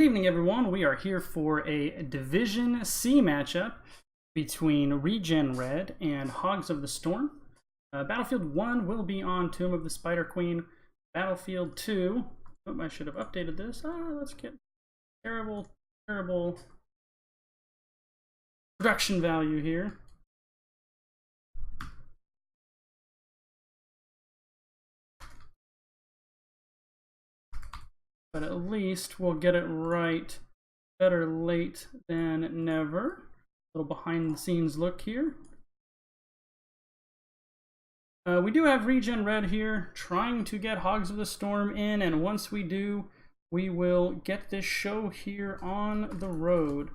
Good evening, everyone. We are here for a Division C matchup between ReGen Red and Hogs of the Storm. Battlefield 1 will be on Tomb of the Spider Queen. Battlefield 2, I should have updated this. Let's get terrible production value here. But at least we'll get it right. Better late than never. A little behind the scenes look here. We do have ReGen Red here trying to get Hogs of the Storm in, and once we do, we will get this show here on the road.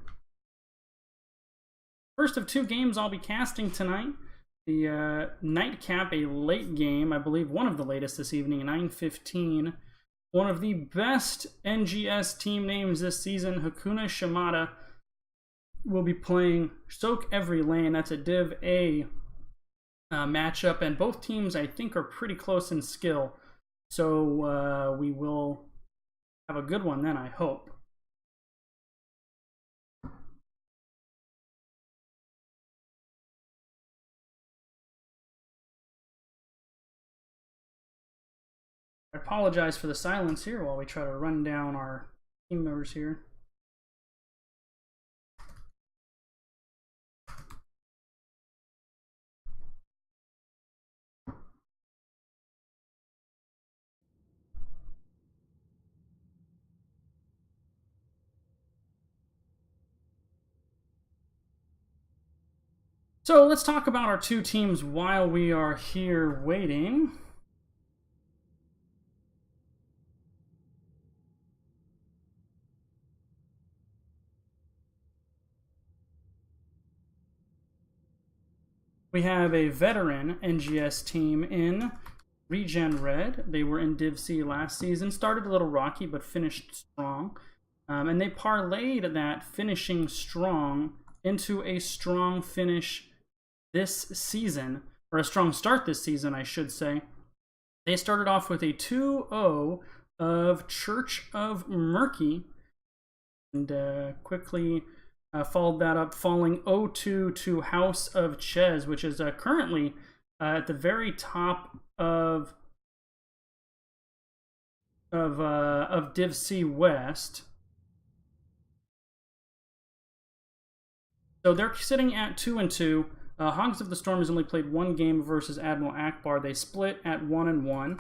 First of two games I'll be casting tonight. The nightcap, a late game, I believe one of the latest this evening, 9:15. One of the best NGS team names this season, Hakuna Shimada, will be playing Soak Every Lane. That's a Div A matchup, and both teams I think are pretty close in skill. So we will have a good one then, I hope. I apologize for the silence here while we try to run down our team members here. So let's talk about our two teams while we are here waiting. We have a veteran NGS team in ReGen Red. They were in Div C last season. Started a little rocky, but finished strong. And they parlayed that finishing strong into a strong finish this season, or a strong start this season, I should say. They started off with a 2-0 of Church of Murky, and quickly followed that up, falling 0-2 to House of Ches, which is currently at the very top of Div C West. So they're sitting at 2-2. Hogs of the Storm has only played one game versus Admiral Akbar. They split at 1-1.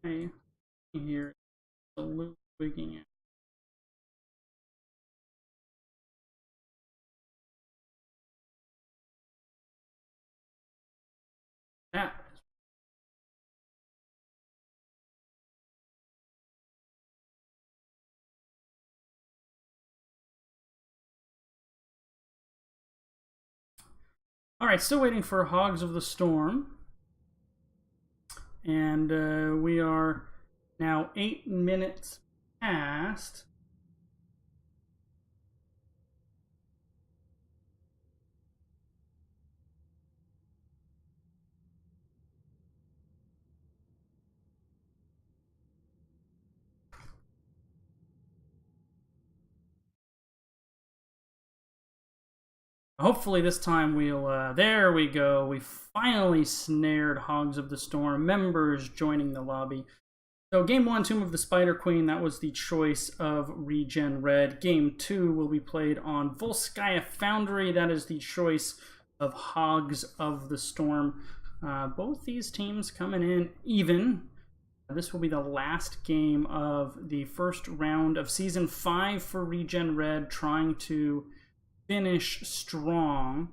Okay, here, salute wigging it. That is all right, still waiting for Hogs of the Storm. And we are now 8 minutes past. Hopefully this time we'll, there we go. We finally snared Hogs of the Storm. Members joining the lobby. So game 1, Tomb of the Spider Queen, that was the choice of ReGen Red. Game 2 will be played on Volskaya Foundry. That is the choice of Hogs of the Storm. Both these teams coming in even. This will be the last game of the first round of Season 5 for ReGen Red, trying to finish strong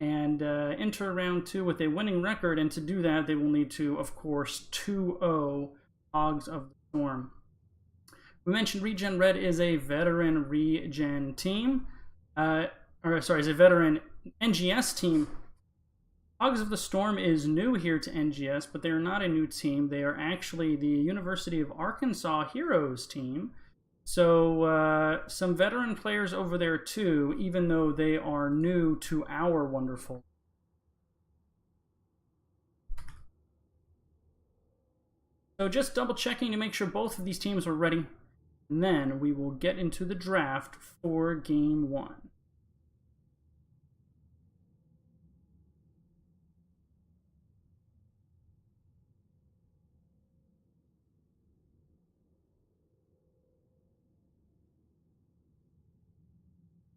and enter round 2 with a winning record, and to do that they will need to, of course, 2-0 Hogs of the Storm. We mentioned ReGen Red is a veteran ReGen team, is a veteran NGS team. Hogs of the Storm is new here to NGS, but they are not a new team. They are actually the University of Arkansas Heroes team. So some veteran players over there too, even though they are new to our wonderful. So just double checking to make sure both of these teams are ready. And then we will get into the draft for game 1.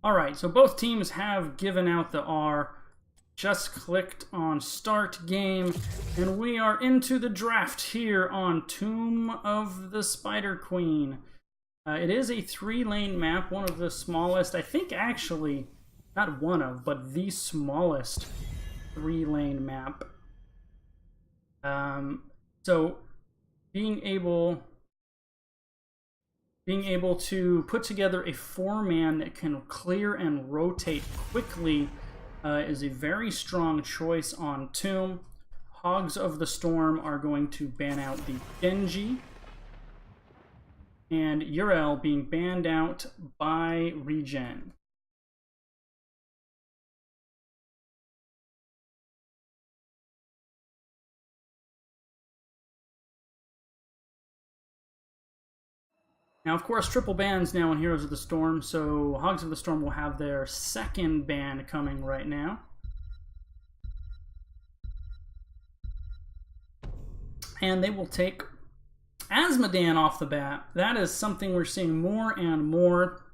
Alright, so both teams have given out the R. Just clicked on start game, and we are into the draft here on Tomb of the Spider Queen. It is a 3-lane map, one of the smallest, I think actually, not one of, but the smallest 3-lane map. So being able to put together a 4-man that can clear and rotate quickly is a very strong choice on Tomb. Hogs of the Storm are going to ban out the Genji, and Uriel being banned out by ReGen. Now, of course, triple bans now in Heroes of the Storm, so Hogs of the Storm will have their second ban coming right now. And they will take Azmodan off the bat. That is something we're seeing more and more.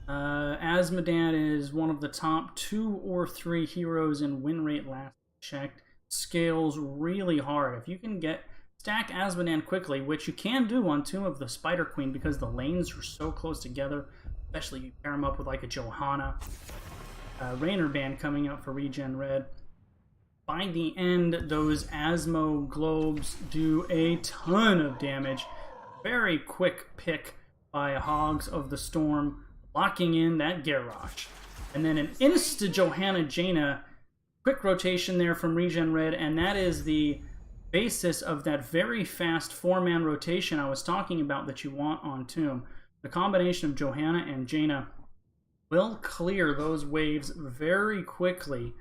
Azmodan is one of the top 2 or 3 heroes in win rate last checked. Scales really hard. If you can stack Azmodan quickly, which you can do on Tomb of the Spider Queen because the lanes are so close together, especially you pair them up with like a Johanna. Rainer ban coming out for ReGen Red. By the end, those Asmo globes do a ton of damage. Very quick pick by Hogs of the Storm, locking in that Garrosh. And then an insta Johanna Jaina, quick rotation there from ReGen Red, and that is the basis of that very fast 4-man rotation I was talking about that you want on Tomb. The combination of Johanna and Jaina will clear those waves very quickly.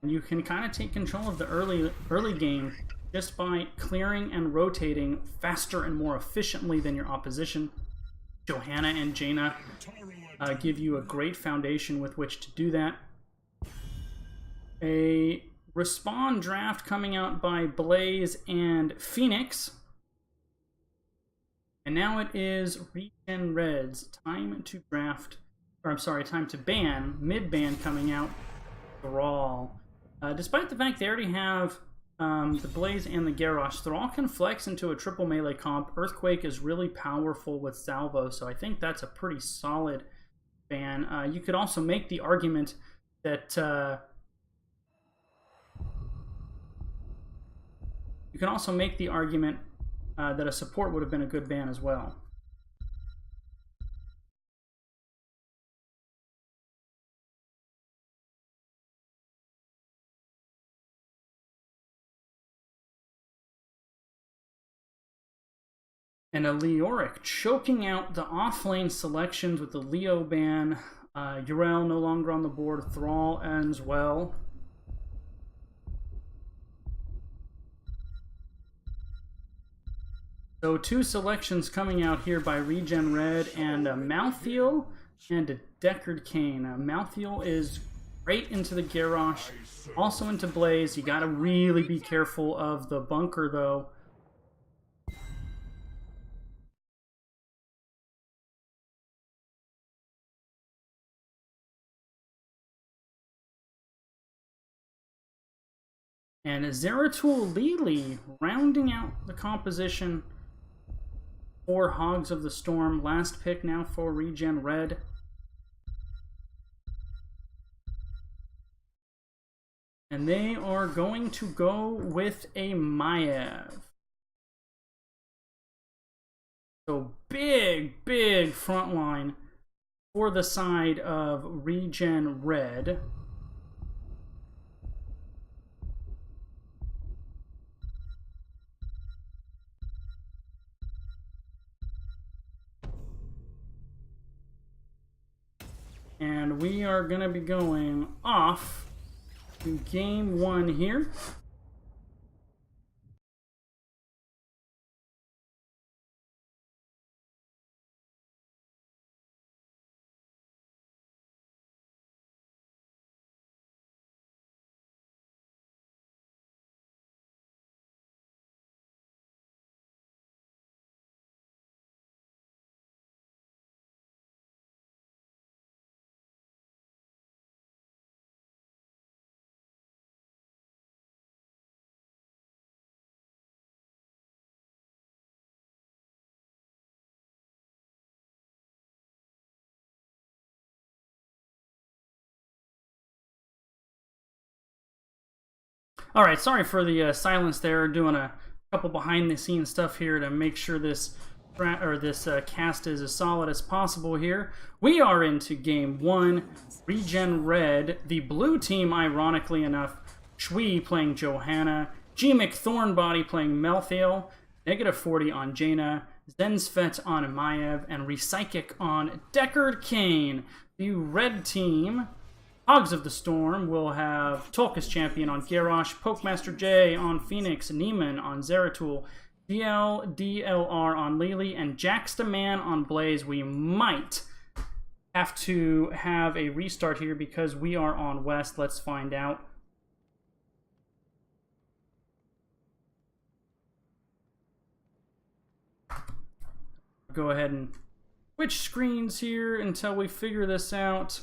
And you can kind of take control of the early game just by clearing and rotating faster and more efficiently than your opposition. Johanna and Jaina give you a great foundation with which to do that. A Respawn draft coming out by Blaze and Phoenix. And now it is ReGen Red's time to draft, or I'm sorry, time to ban, mid-ban coming out, Thrall. Despite the fact they already have the Blaze and the Garrosh, Thrall can flex into a triple melee comp. Earthquake is really powerful with Salvo, so I think that's a pretty solid ban. You could also make the argument that that a support would have been a good ban as well. And a Leoric choking out the offlane selections with the Leo ban. Uriel no longer on the board. Thrall ends well. So 2 selections coming out here by ReGen Red, and a Malthael and a Deckard Cain. Malthael is great into the Garrosh, also into Blaze. You gotta really be careful of the bunker though. And Zeratul Lili rounding out the composition for Hogs of the Storm. Last pick now for ReGen Red. And they are going to go with a Maiev. So big front line for the side of ReGen Red. And we are going to be going off to game 1 here. All right, sorry for the silence there. Doing a couple behind-the-scenes stuff here to make sure this cast is as solid as possible here. We are into game 1. ReGen Red, the blue team, ironically enough. Shui playing Johanna. G-Mick Thornbody playing Melthiel. -40 on Jaina. Zensfet on Maiev. And Repsychic on Deckard Cain. The red team, Hogs of the Storm, will have Tulkas Champion on Garrosh. Pokemaster J on Phoenix. Neiman on Zeratul. DLR on Lily, and Jacksta Man on Blaze. We might have to have a restart here because we are on West. Let's find out. Go ahead and switch screens here until we figure this out.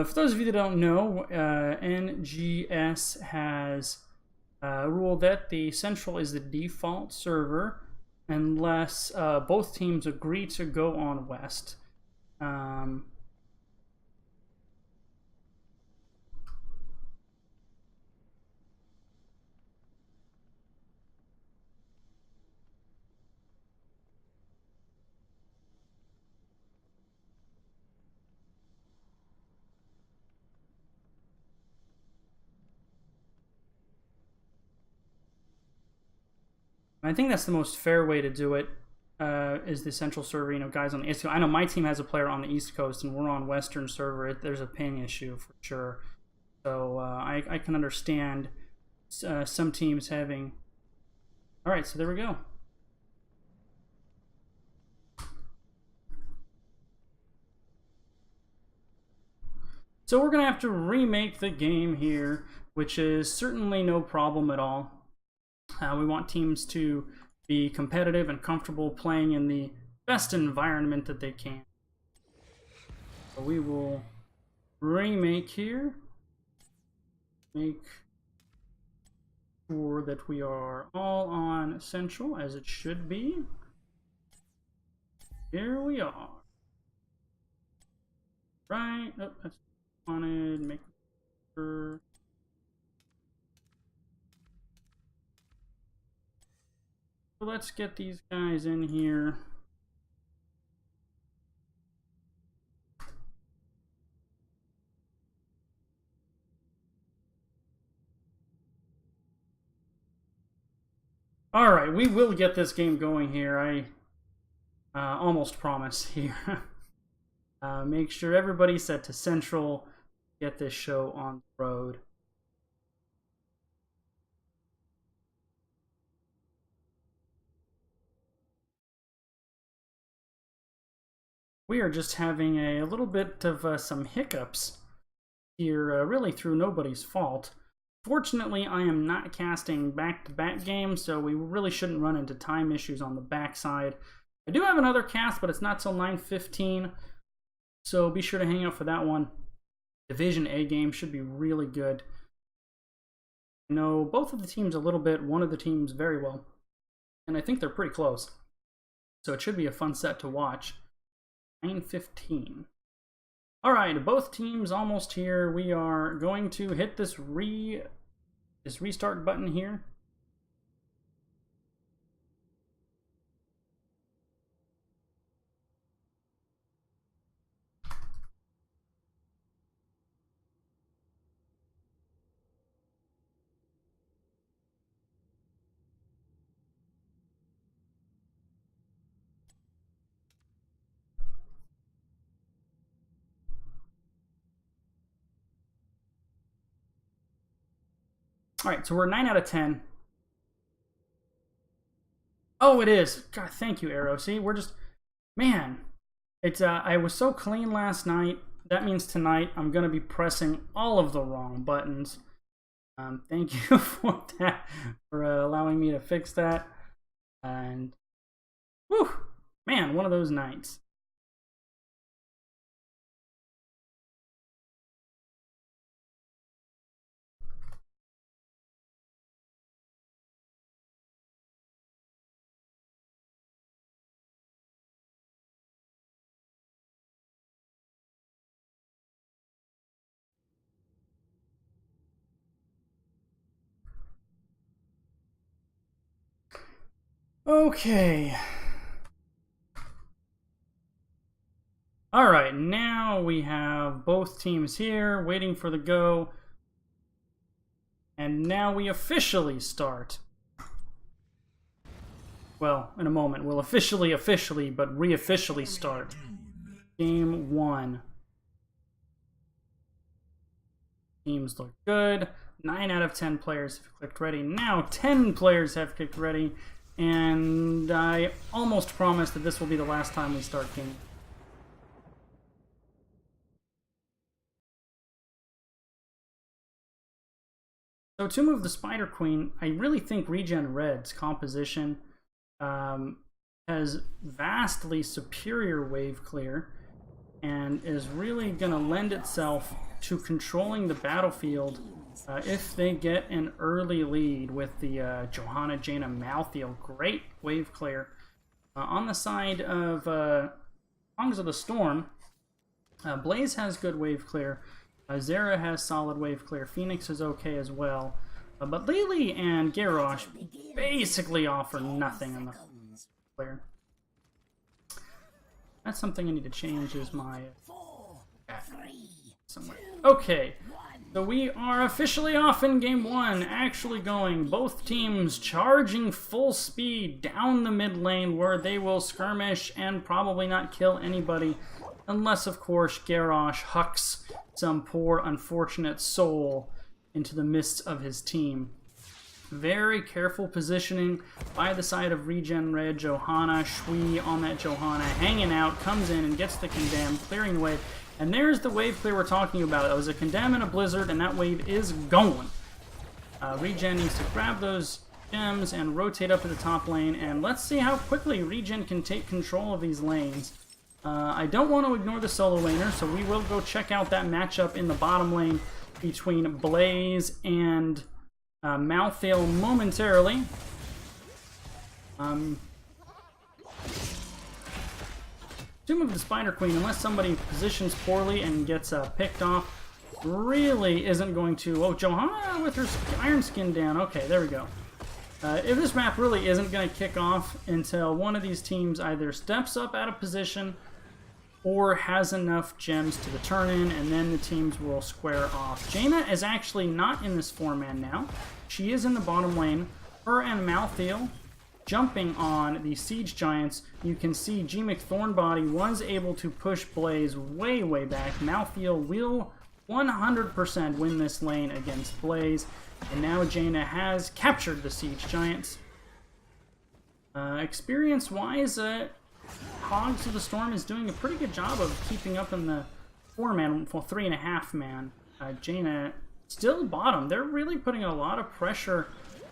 For those of you that don't know, NGS has ruled that the Central is the default server unless both teams agree to go on West. I think that's the most fair way to do it, is the Central server, you know, guys on the East Coast. I know my team has a player on the East Coast, and we're on Western server. There's a ping issue for sure. So I can understand some teams having... All right, so there we go. So we're going to have to remake the game here, which is certainly no problem at all. We want teams to be competitive and comfortable playing in the best environment that they can. So we will remake here. Make sure that we are all on Central as it should be. Here we are. Right. Oh, that's what I wanted. Make sure. So let's get these guys in here. All right, we will get this game going here. I almost promise here. Make sure everybody's set to Central. Get this show on the road. We are just having a little bit of some hiccups here, really through nobody's fault. Fortunately, I am not casting back-to-back games, so we really shouldn't run into time issues on the backside. I do have another cast, but it's not till 9:15, so be sure to hang out for that one. Division A game should be really good. I know both of the teams a little bit, one of the teams very well, and I think they're pretty close. So it should be a fun set to watch. 9:15. All right, both teams almost here. We are going to hit this restart button here. All right, so we're 9 out of 10. Oh, it is. God, thank you, Arrow. See, we're just... Man, it's I was so clean last night. That means tonight I'm going to be pressing all of the wrong buttons. Thank you for that, for allowing me to fix that. And, whew, man, one of those nights. Okay. All right, now we have both teams here waiting for the go. And now we officially start. Well, in a moment, we'll officially, but re-officially start. Game 1. Teams look good. 9 out of 10 players have clicked ready. Now 10 players have clicked ready. And I almost promise that this will be the last time we start game. So to move the Spider Queen, I really think ReGen Red's composition has vastly superior wave clear and is really going to lend itself to controlling the battlefield if they get an early lead with the Johanna, Jaina, Malthael. Great wave clear. On the side of Hogs of the Storm, Blaze has good wave clear. Zera has solid wave clear. Phoenix is okay as well. But Lily and Garrosh basically offer nothing on the clear. That's something I need to change, is my... somewhere. Okay, so we are officially off in game 1, actually going. Both teams charging full speed down the mid lane where they will skirmish and probably not kill anybody. Unless, of course, Garrosh hucks some poor, unfortunate soul into the midst of his team. Very careful positioning by the side of ReGen Red. Johanna, Shui on that Johanna, hanging out, comes in and gets the condemn, clearing the wave. And there's the wave clear we're talking about. That was a condemn and a blizzard, and that wave is going. ReGen needs to grab those gems and rotate up to the top lane, and let's see how quickly ReGen can take control of these lanes. I don't want to ignore the solo laner, so we will go check out that matchup in the bottom lane between Blaze and Malthael momentarily. Tomb of the Spider Queen, unless somebody positions poorly and gets picked off, really isn't going to... Oh, Johanna with her Iron Skin down. Okay, there we go. If this map really isn't going to kick off until one of these teams either steps up out of position or has enough gems to the turn-in, and then the teams will square off. Jaina is actually not in this 4-man now. She is in the bottom lane. Her and Malthael jumping on the Siege Giants. You can see G-Mick Thornbody was able to push Blaze way, way back. Malthael will 100% win this lane against Blaze, and now Jaina has captured the Siege Giants. Experience-wise, Hogs of the Storm is doing a pretty good job of keeping up in the 4-man, well, 3.5-man. Jaina still bottom. They're really putting a lot of pressure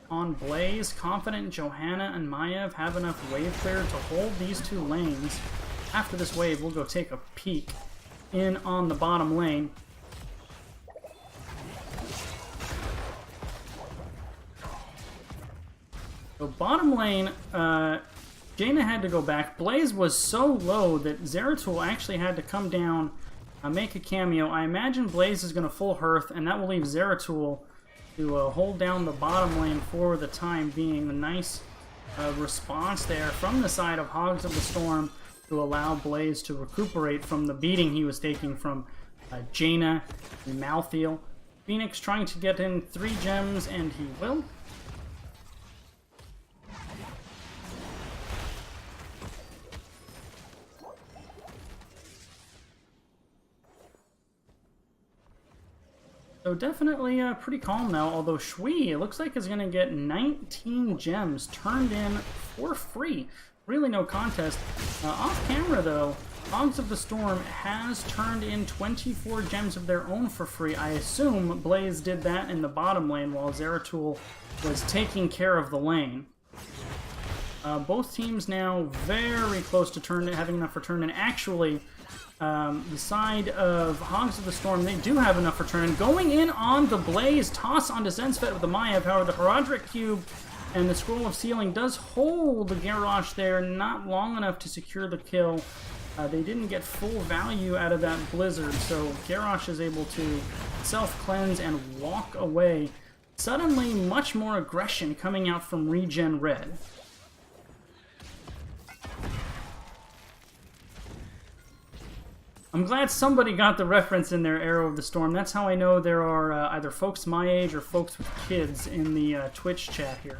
on Blaze. Confident Johanna and Maiev have enough wave clear to hold these two lanes. After this wave, we'll go take a peek in on the bottom lane. So bottom lane, Jaina had to go back. Blaze was so low that Zeratul actually had to come down, make a cameo. I imagine Blaze is going to full Hearth, and that will leave Zeratul to hold down the bottom lane for the time being. A nice response there from the side of Hogs of the Storm to allow Blaze to recuperate from the beating he was taking from Jaina and Malthael. Phoenix trying to get in 3 gems, and he will. So definitely pretty calm now, although Shui, it looks like, is going to get 19 gems turned in for free. really no contest. Off camera, though, Hogs of the Storm has turned in 24 gems of their own for free. I assume Blaze did that in the bottom lane while Zeratul was taking care of the lane. Both teams now very close to having enough for turn, and actually, the side of Hogs of the Storm, they do have enough for turn, and going in on the Blaze, toss onto Zensvet with the Maya power, the Herodric Cube, and the Scroll of Sealing does hold the Garrosh there, not long enough to secure the kill. They didn't get full value out of that Blizzard, so Garrosh is able to self-cleanse and walk away. Suddenly, much more aggression coming out from ReGen Red. I'm glad somebody got the reference in their Arrow of the Storm. That's how I know there are either folks my age or folks with kids in the Twitch chat here.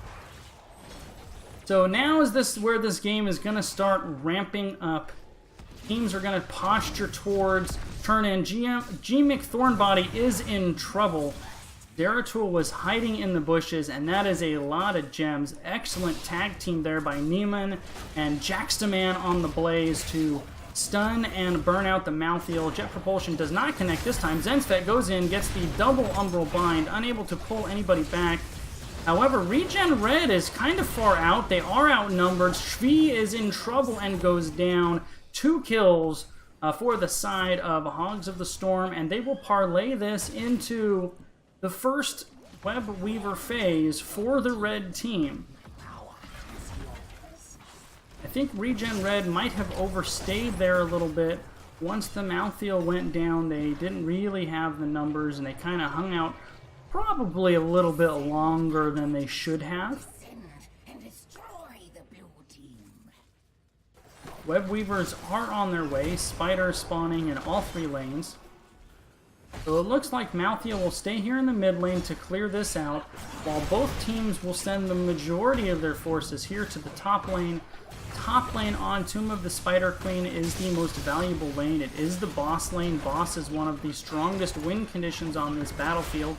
So now is where this game is going to start ramping up. Teams are going to posture towards turn in. G-Mick Thornbody is in trouble. Zeratul was hiding in the bushes, and that is a lot of gems. Excellent tag team there by Neiman and Jackstaman on the Blaze to stun and burn out the Malthael. Jet Propulsion does not connect this time. Zensvet goes in, gets the double Umbral Bind, unable to pull anybody back. However, ReGen Red is kind of far out. They are outnumbered. Shvi is in trouble and goes down. 2 kills for the side of Hogs of the Storm, and they will parlay this into the first Web Weaver phase for the red team. I think ReGen Red might have overstayed there a little bit. Once the Malthael went down, they didn't really have the numbers, and they kind of hung out probably a little bit longer than they should have. Web Weavers are on their way, Spider spawning in all 3 lanes. So it looks like Malthael will stay here in the mid lane to clear this out, while both teams will send the majority of their forces here to the top lane. Top lane on Tomb of the Spider Queen is the most valuable lane. It is the boss lane. Boss is one of the strongest win conditions on this battlefield.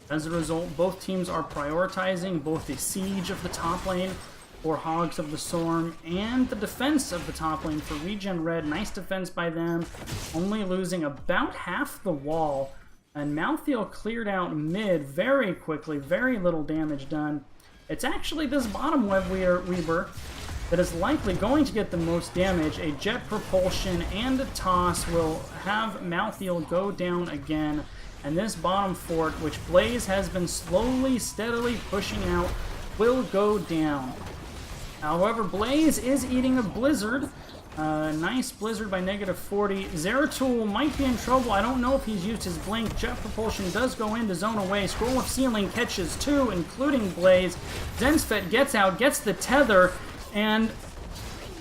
As a result, both teams are prioritizing both the siege of the top lane for Hogs of the Storm and the defense of the top lane for ReGen Red. Nice defense by them, only losing about half the wall. And Malthael cleared out mid very quickly, very little damage done. It's actually this bottom Web Weaver that is likely going to get the most damage. A Jet Propulsion and a Toss will have Malthael go down again. And this bottom fort, which Blaze has been slowly, steadily pushing out, will go down. However, Blaze is eating a Blizzard. Nice Blizzard by -40. Zeratul might be in trouble. I don't know if he's used his Blink. Jet Propulsion does go in to zone away. Scroll of Sealing catches 2, including Blaze. Zensvet gets out, gets the tether, and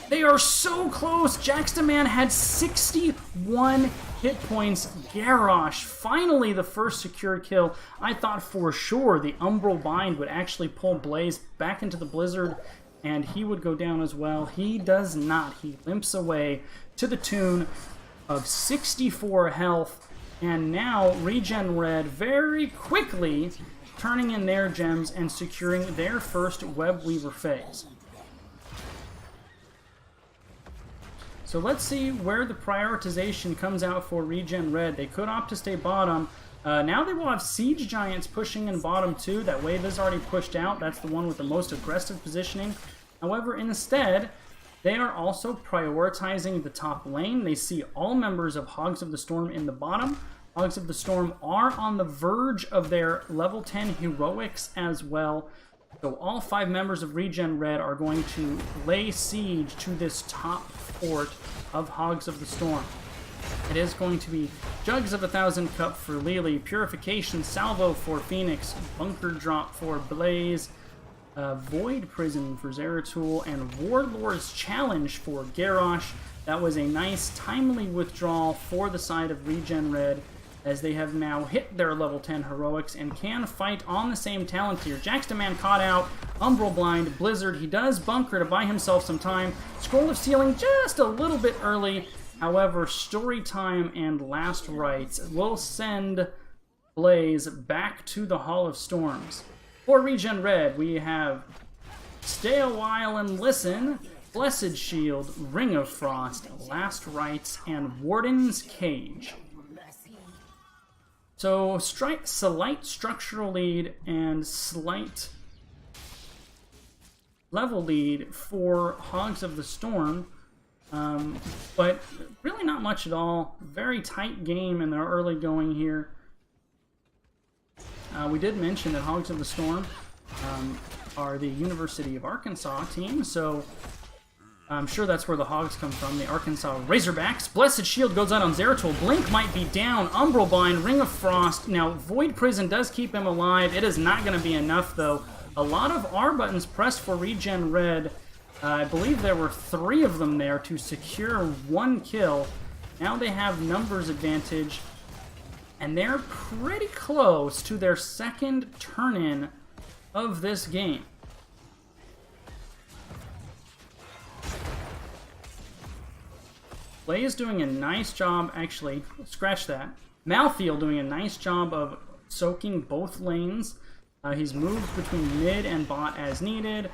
they are so close. Jackstaman had 61 hit points. Garrosh, finally the first secured kill. I thought for sure the Umbral Bind would actually pull Blaze back into the Blizzard, and he would go down as well. He does not. He limps away to the tune of 64 health, and now ReGen Red very quickly turning in their gems and securing their first Web Weaver phase. So let's see where the prioritization comes out for ReGen Red. They could opt to stay bottom. Now they will have Siege Giants pushing in bottom too. That wave is already pushed out. That's the one with the most aggressive positioning. However, instead, they are also prioritizing the top lane. They see all members of Hogs of the Storm in the bottom. Hogs of the Storm are on the verge of their level 10 heroics as well. So all 5 members of ReGen Red are going to lay siege to this top fort of Hogs of the Storm. It is going to be Jugs of 1,000 Cup for Lily, Purification Salvo for Phoenix, Bunker Drop for Blaze, Void Prison for Zeratul, and Warlord's Challenge for Garrosh. That was a nice, timely withdrawal for the side of ReGen Red, as they have now hit their level 10 heroics and can fight on the same talent tier. Jackstaman caught out, Umbral Blind, Blizzard. He does bunker to buy himself some time. Scroll of Sealing just a little bit early. However, Story Time and Last Rites will send Blaze back to the Hall of Storms. For ReGen Red, we have Stay a while and listen. Blessed Shield, Ring of Frost, Last Rites, and Warden's Cage. So, slight structural lead and slight level lead for Hogs of the Storm, but really not much at all. Very tight game in their early going here. We did mention that Hogs of the Storm are the University of Arkansas team, so I'm sure that's where the Hogs come from, the Arkansas Razorbacks. Blessed Shield goes out on Zeratul. Blink might be down. Umbral Bind, Ring of Frost. Now, Void Prison does keep him alive. It is not going to be enough, though. A lot of R buttons pressed for ReGen Red. I believe there were 3 of them there to secure 1 kill. Now they have numbers advantage, and they're pretty close to their second turn-in of this game. Blaze doing a nice job, actually, scratch that. Malthiel doing a nice job of soaking both lanes. He's moved between mid and bot as needed,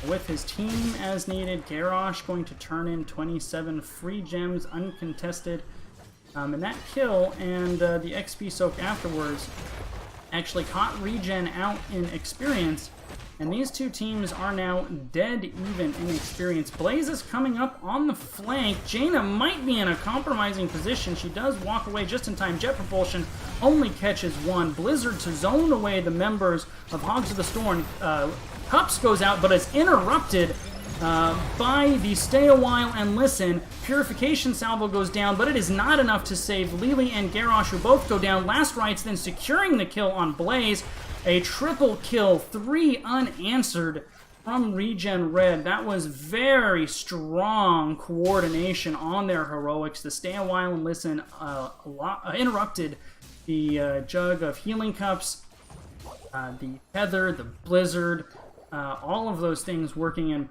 with his team as needed. Garrosh going to turn in 27 free gems, uncontested. And that kill and the XP soak afterwards actually caught ReGen out in experience. And these two teams are now dead even in experience. Blaze is coming up on the flank. Jaina might be in a compromising position. She does walk away just in time. Jet Propulsion only catches 1. Blizzard to zone away the members of Hogs of the Storm. Cups goes out, but is interrupted by the Stay a While and Listen. Purification Salvo goes down, but it is not enough to save Lili and Garrosh, who both go down. Last Rites then securing the kill on Blaze. A triple kill, 3 unanswered from ReGen Red. That was very strong coordination on their heroics. The Stay a While and Listen interrupted the jug of healing cups, the Feather, the Blizzard, all of those things working in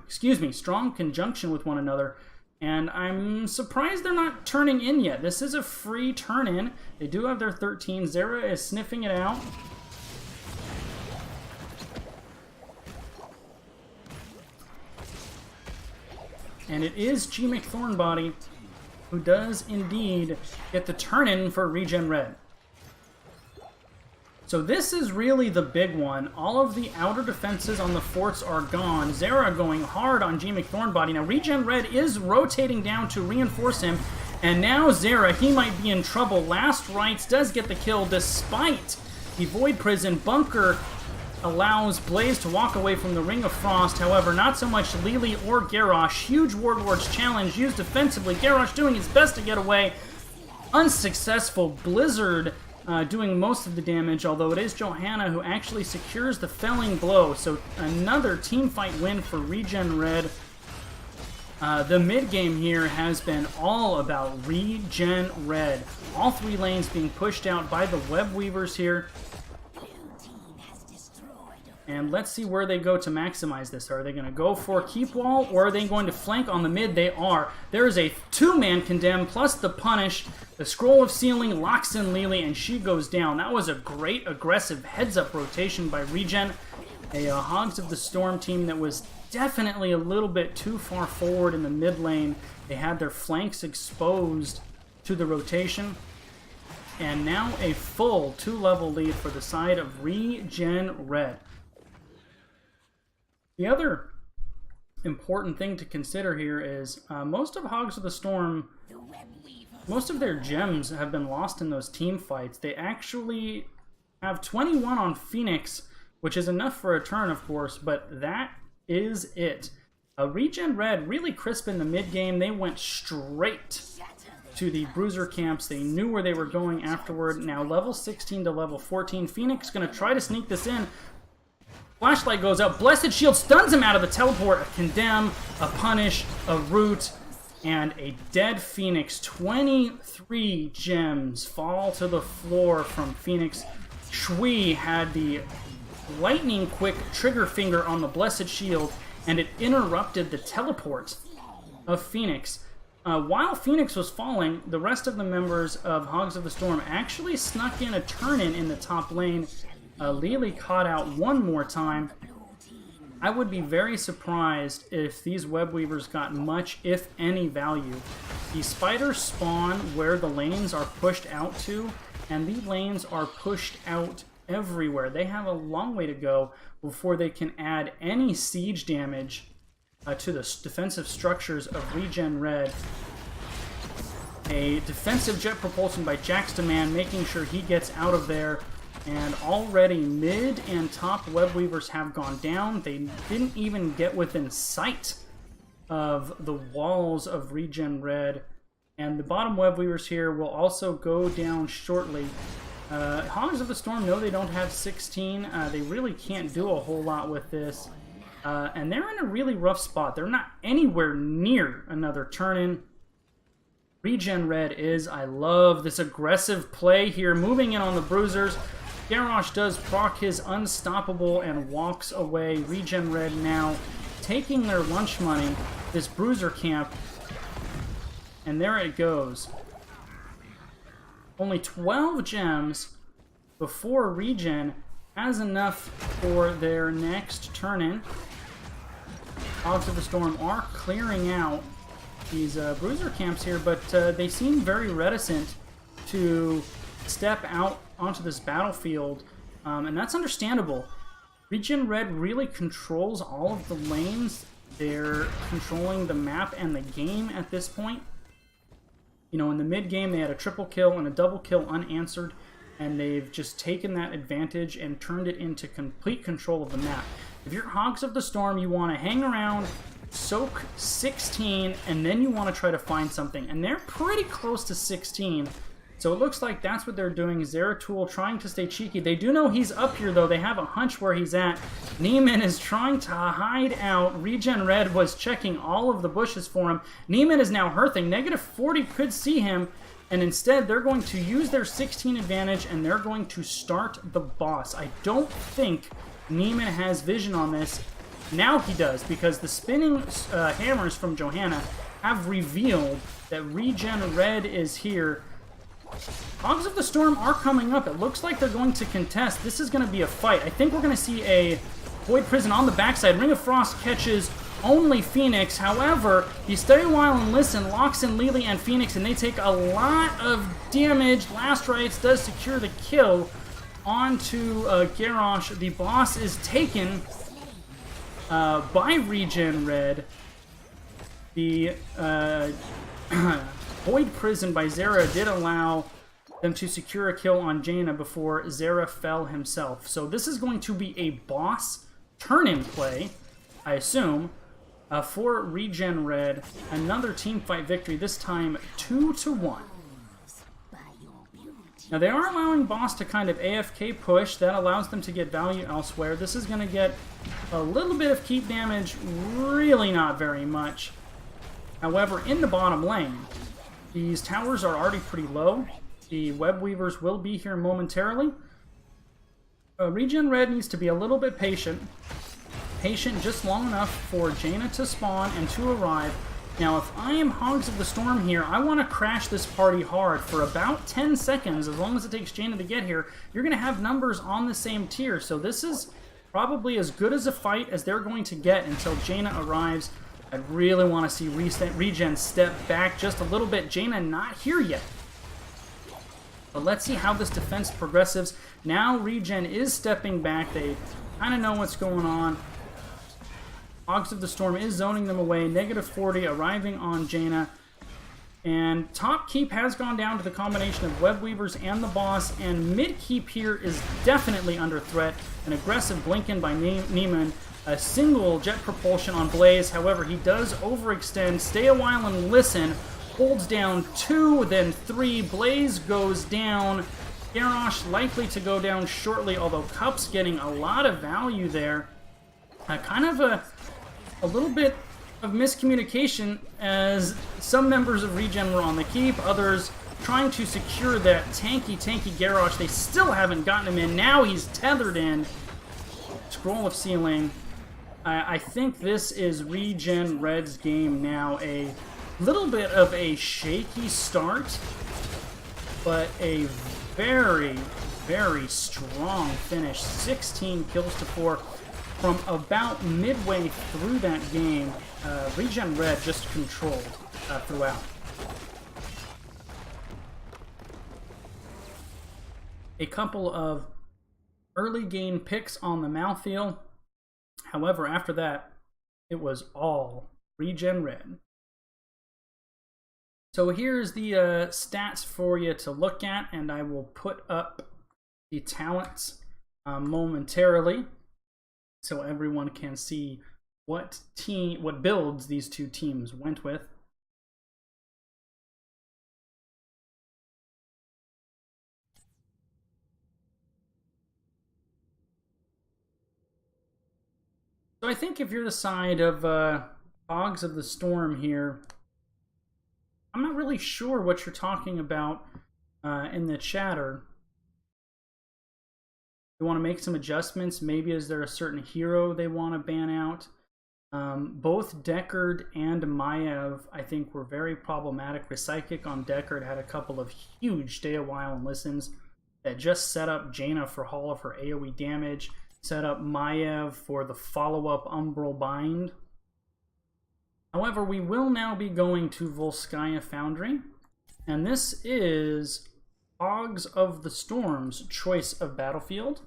excuse me, strong conjunction with one another. And I'm surprised they're not turning in yet. This is a free turn-in. They do have their 13. Zera is sniffing it out. And it is G McThornbody who does indeed get the turn-in for ReGen Red. So this is really the big one. All of the outer defenses on the forts are gone. Zera going hard on G McThornbody. Now ReGen Red is rotating down to reinforce him. And now Zera, he might be in trouble. Last Rites does get the kill despite the Void Prison. Bunker allows Blaze to walk away from the Ring of Frost. However, not so much Lili or Garrosh. Huge Warlord's challenge used defensively. Garrosh doing his best to get away. Unsuccessful. Blizzard doing most of the damage, although it is Johanna who actually secures the felling blow. So another teamfight win for ReGen Red. The mid game here has been all about ReGen Red. All 3 lanes being pushed out by the Web Weavers here. And let's see where they go to maximize this. Are they going to go for keep wall, or are they going to flank on the mid? They are. There is a 2-man condemn plus the punish. The Scroll of Sealing locks in Lili, and she goes down. That was a great aggressive heads-up rotation by ReGen. A Hogs of the Storm team that was definitely a little bit too far forward in the mid lane. They had their flanks exposed to the rotation. And now a full 2-level lead for the side of ReGen Red. The other important thing to consider here is most of Hogs of the Storm, most of their gems have been lost in those team fights. They actually have 21 on Phoenix, which is enough for a turn, of course, but that is it. ReGen Red really crisp in the mid game. They went straight to the Bruiser camps. They knew where they were going afterward. Now level 16 to level 14. Phoenix going to try to sneak this in. Flashlight goes out. Blessed Shield stuns him out of the teleport. A condemn, a punish, a root, and a dead Phoenix. 23 gems fall to the floor from Phoenix. Shui had the lightning quick trigger finger on the Blessed Shield, and it interrupted the teleport of Phoenix. While Phoenix was falling, the rest of the members of Hogs of the Storm actually snuck in a turn-in the top lane. Lili caught out one more time. I would be very surprised if these web weavers got much, if any, value. The spiders spawn where the lanes are pushed out to, and the lanes are pushed out everywhere. They have a long way to go before they can add any siege damage to the defensive structures of ReGen Red. A defensive jet propulsion by Jack's Demand, making sure he gets out of there. And already mid and top web weavers have gone down. They didn't even get within sight of the walls of ReGen Red. And the bottom web weavers here will also go down shortly. Hogs of the Storm know they don't have 16. They really can't do a whole lot with this. And they're in a really rough spot. They're not anywhere near another turn-in. ReGen Red is. I love this aggressive play here, moving in on the bruisers. Garrosh does proc his unstoppable and walks away. ReGen Red now taking their lunch money, this bruiser camp, and there it goes. Only 12 gems before ReGen has enough for their next turn-in. Hogs of the Storm are clearing out these bruiser camps here, but they seem very reticent to step out onto this battlefield, and that's understandable. ReGen Red really controls all of the lanes. They're controlling the map and the game at this point. You know, in the mid-game, they had a triple kill and a double kill unanswered, and they've just taken that advantage and turned it into complete control of the map. If you're Hogs of the Storm, you want to hang around, soak 16, and then you want to try to find something. And they're pretty close to 16. So it looks like that's what they're doing. Zeratul trying to stay cheeky. They do know he's up here, though. They have a hunch where he's at. Neiman is trying to hide out. ReGen Red was checking all of the bushes for him. Neiman is now hearthing. -40 could see him. And instead, they're going to use their 16 advantage, and they're going to start the boss. I don't think Neiman has vision on this. Now he does, because the spinning hammers from Johanna have revealed that ReGen Red is here. Hogs of the Storm are coming up. It looks like they're going to contest. This is going to be a fight. I think we're going to see a Void Prison on the backside. Ring of Frost catches only Phoenix. However, you stay a while and listen. Locks in Lily and Phoenix, and they take a lot of damage. Last Rites does secure the kill onto Garrosh. The boss is taken by ReGen Red. The Void Prison by Zera did allow them to secure a kill on Jaina before Zera fell himself. So this is going to be a boss turn-in play, I assume, for ReGen Red. Another team fight victory, this time 2-1. Now they are allowing boss to kind of AFK push. That allows them to get value elsewhere. This is going to get a little bit of keep damage, really not very much. However, in the bottom lane, these towers are already pretty low. The web weavers will be here momentarily. ReGen Red needs to be a little bit patient. Patient just long enough for Jaina to spawn and to arrive. Now, if I am Hogs of the Storm here, I want to crash this party hard for about 10 seconds. As long as it takes Jaina to get here, you're going to have numbers on the same tier. So this is probably as good as a fight as they're going to get until Jaina arrives. I really want to see ReGen step back just a little bit. Jaina not here yet. But let's see how this defense progresses. Now ReGen is stepping back. They kind of know what's going on. Hogs of the Storm is zoning them away. -40 arriving on Jaina. And top keep has gone down to the combination of web weavers and the boss. And mid keep here is definitely under threat. An aggressive blink-in by Neiman. A single jet propulsion on Blaze. However, he does overextend. Stay a while and listen. Holds down 2, then 3. Blaze goes down. Garrosh likely to go down shortly, although Cup's getting a lot of value there. Kind of a little bit of miscommunication, as some members of ReGen were on the keep, others trying to secure that tanky Garrosh. They still haven't gotten him in. Now he's tethered in. Scroll of Sealing. I think this is ReGen Red's game now. A little bit of a shaky start, but a very, very strong finish. 16 kills to 4. from about midway through that game, ReGen Red just controlled throughout. A couple of early game picks on the mouthfeel. However, after that, it was all ReGen Red. So here's the stats for you to look at, and I will put up the talents momentarily so everyone can see what builds these two teams went with. So I think if you're the side of Hogs of the Storm here, I'm not really sure what you're talking about in the chatter. You want to make some adjustments. Maybe is there a certain hero they want to ban out? Both Deckard and Maiev, I think, were very problematic. Psychic on Deckard had a couple of huge stay a while and listens that just set up Jaina for all of her AoE damage, set up Maiev for the follow-up Umbral Bind. However, we will now be going to Volskaya Foundry, and this is Hogs of the Storm's choice of battlefield.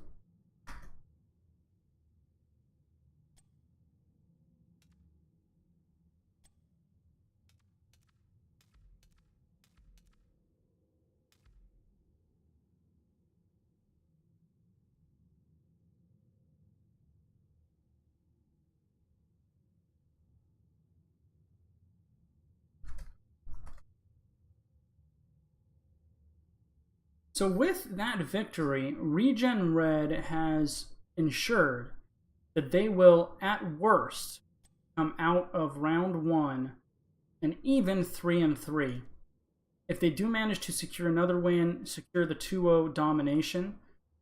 So with that victory, ReGen Red has ensured that they will, at worst, come out of round 1 an even 3-3. If they do manage to secure another win, secure the 2-0 domination,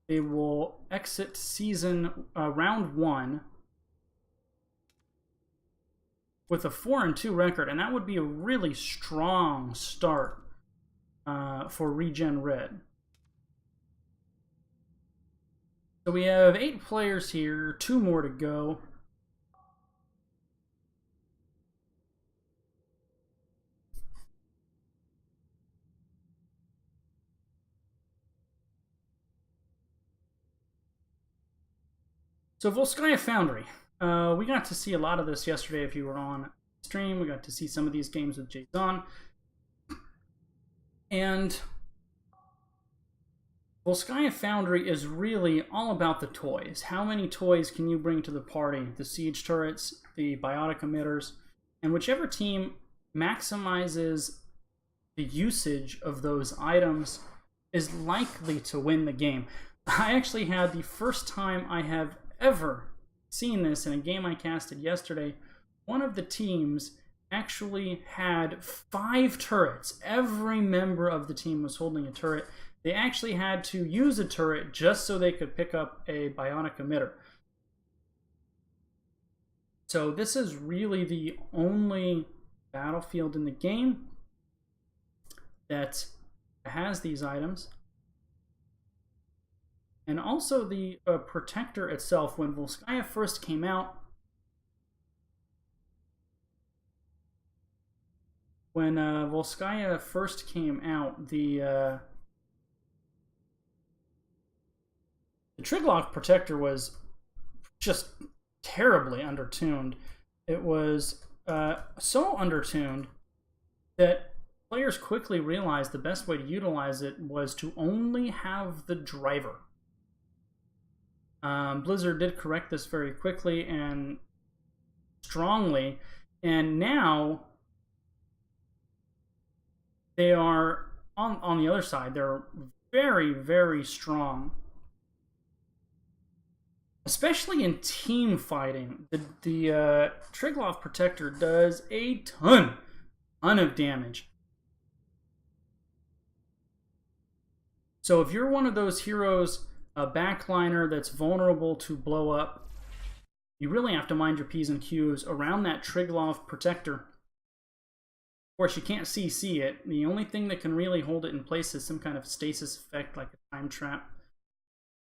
they will exit season round 1 with a 4-2 record, and that would be a really strong start for ReGen Red. So we have 8 players here, 2 more to go. So Volskaya Foundry. We got to see a lot of this yesterday if you were on stream. We got to see some of these games with Jason. And Volskaya Foundry is really all about the toys. How many toys can you bring to the party? The siege turrets, the biotic emitters, and whichever team maximizes the usage of those items is likely to win the game. I actually had the first time I have ever seen this in a game I casted yesterday. One of the teams actually had 5 turrets. Every member of the team was holding a turret. They actually had to use a turret just so they could pick up a bionic emitter. So this is really the only battlefield in the game that has these items. And also the protector itself, when Volskaya first came out, the Triglock protector was just terribly undertuned. It was so undertuned that players quickly realized the best way to utilize it was to only have the driver. Blizzard did correct this very quickly and strongly, and now they are on the other side. They're very, very strong, especially in team fighting. The Trigloff Protector does a ton of damage. So if you're one of those heroes, a backliner that's vulnerable to blow up, you really have to mind your P's and Q's around that Trigloff Protector. Of course, you can't CC it. The only thing that can really hold it in place is some kind of stasis effect, like a time trap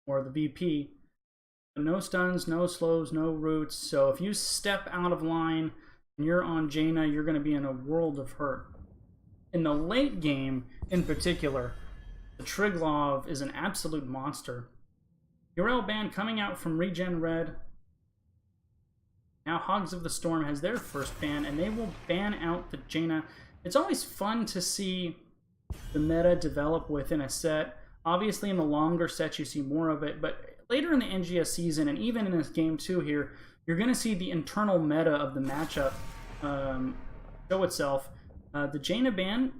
or the VP. No stuns, no slows, no roots. So if you step out of line and you're on Jaina, you're going to be in a world of hurt. In the late game, in particular, the Triglav is an absolute monster. Urel ban coming out from ReGen Red. Now Hogs of the Storm has their first ban, and they will ban out the Jaina. It's always fun to see the meta develop within a set. Obviously, in the longer sets, you see more of it, but later in the NGS season, and even in this game 2 here, you're going to see the internal meta of the matchup show itself. The Jaina ban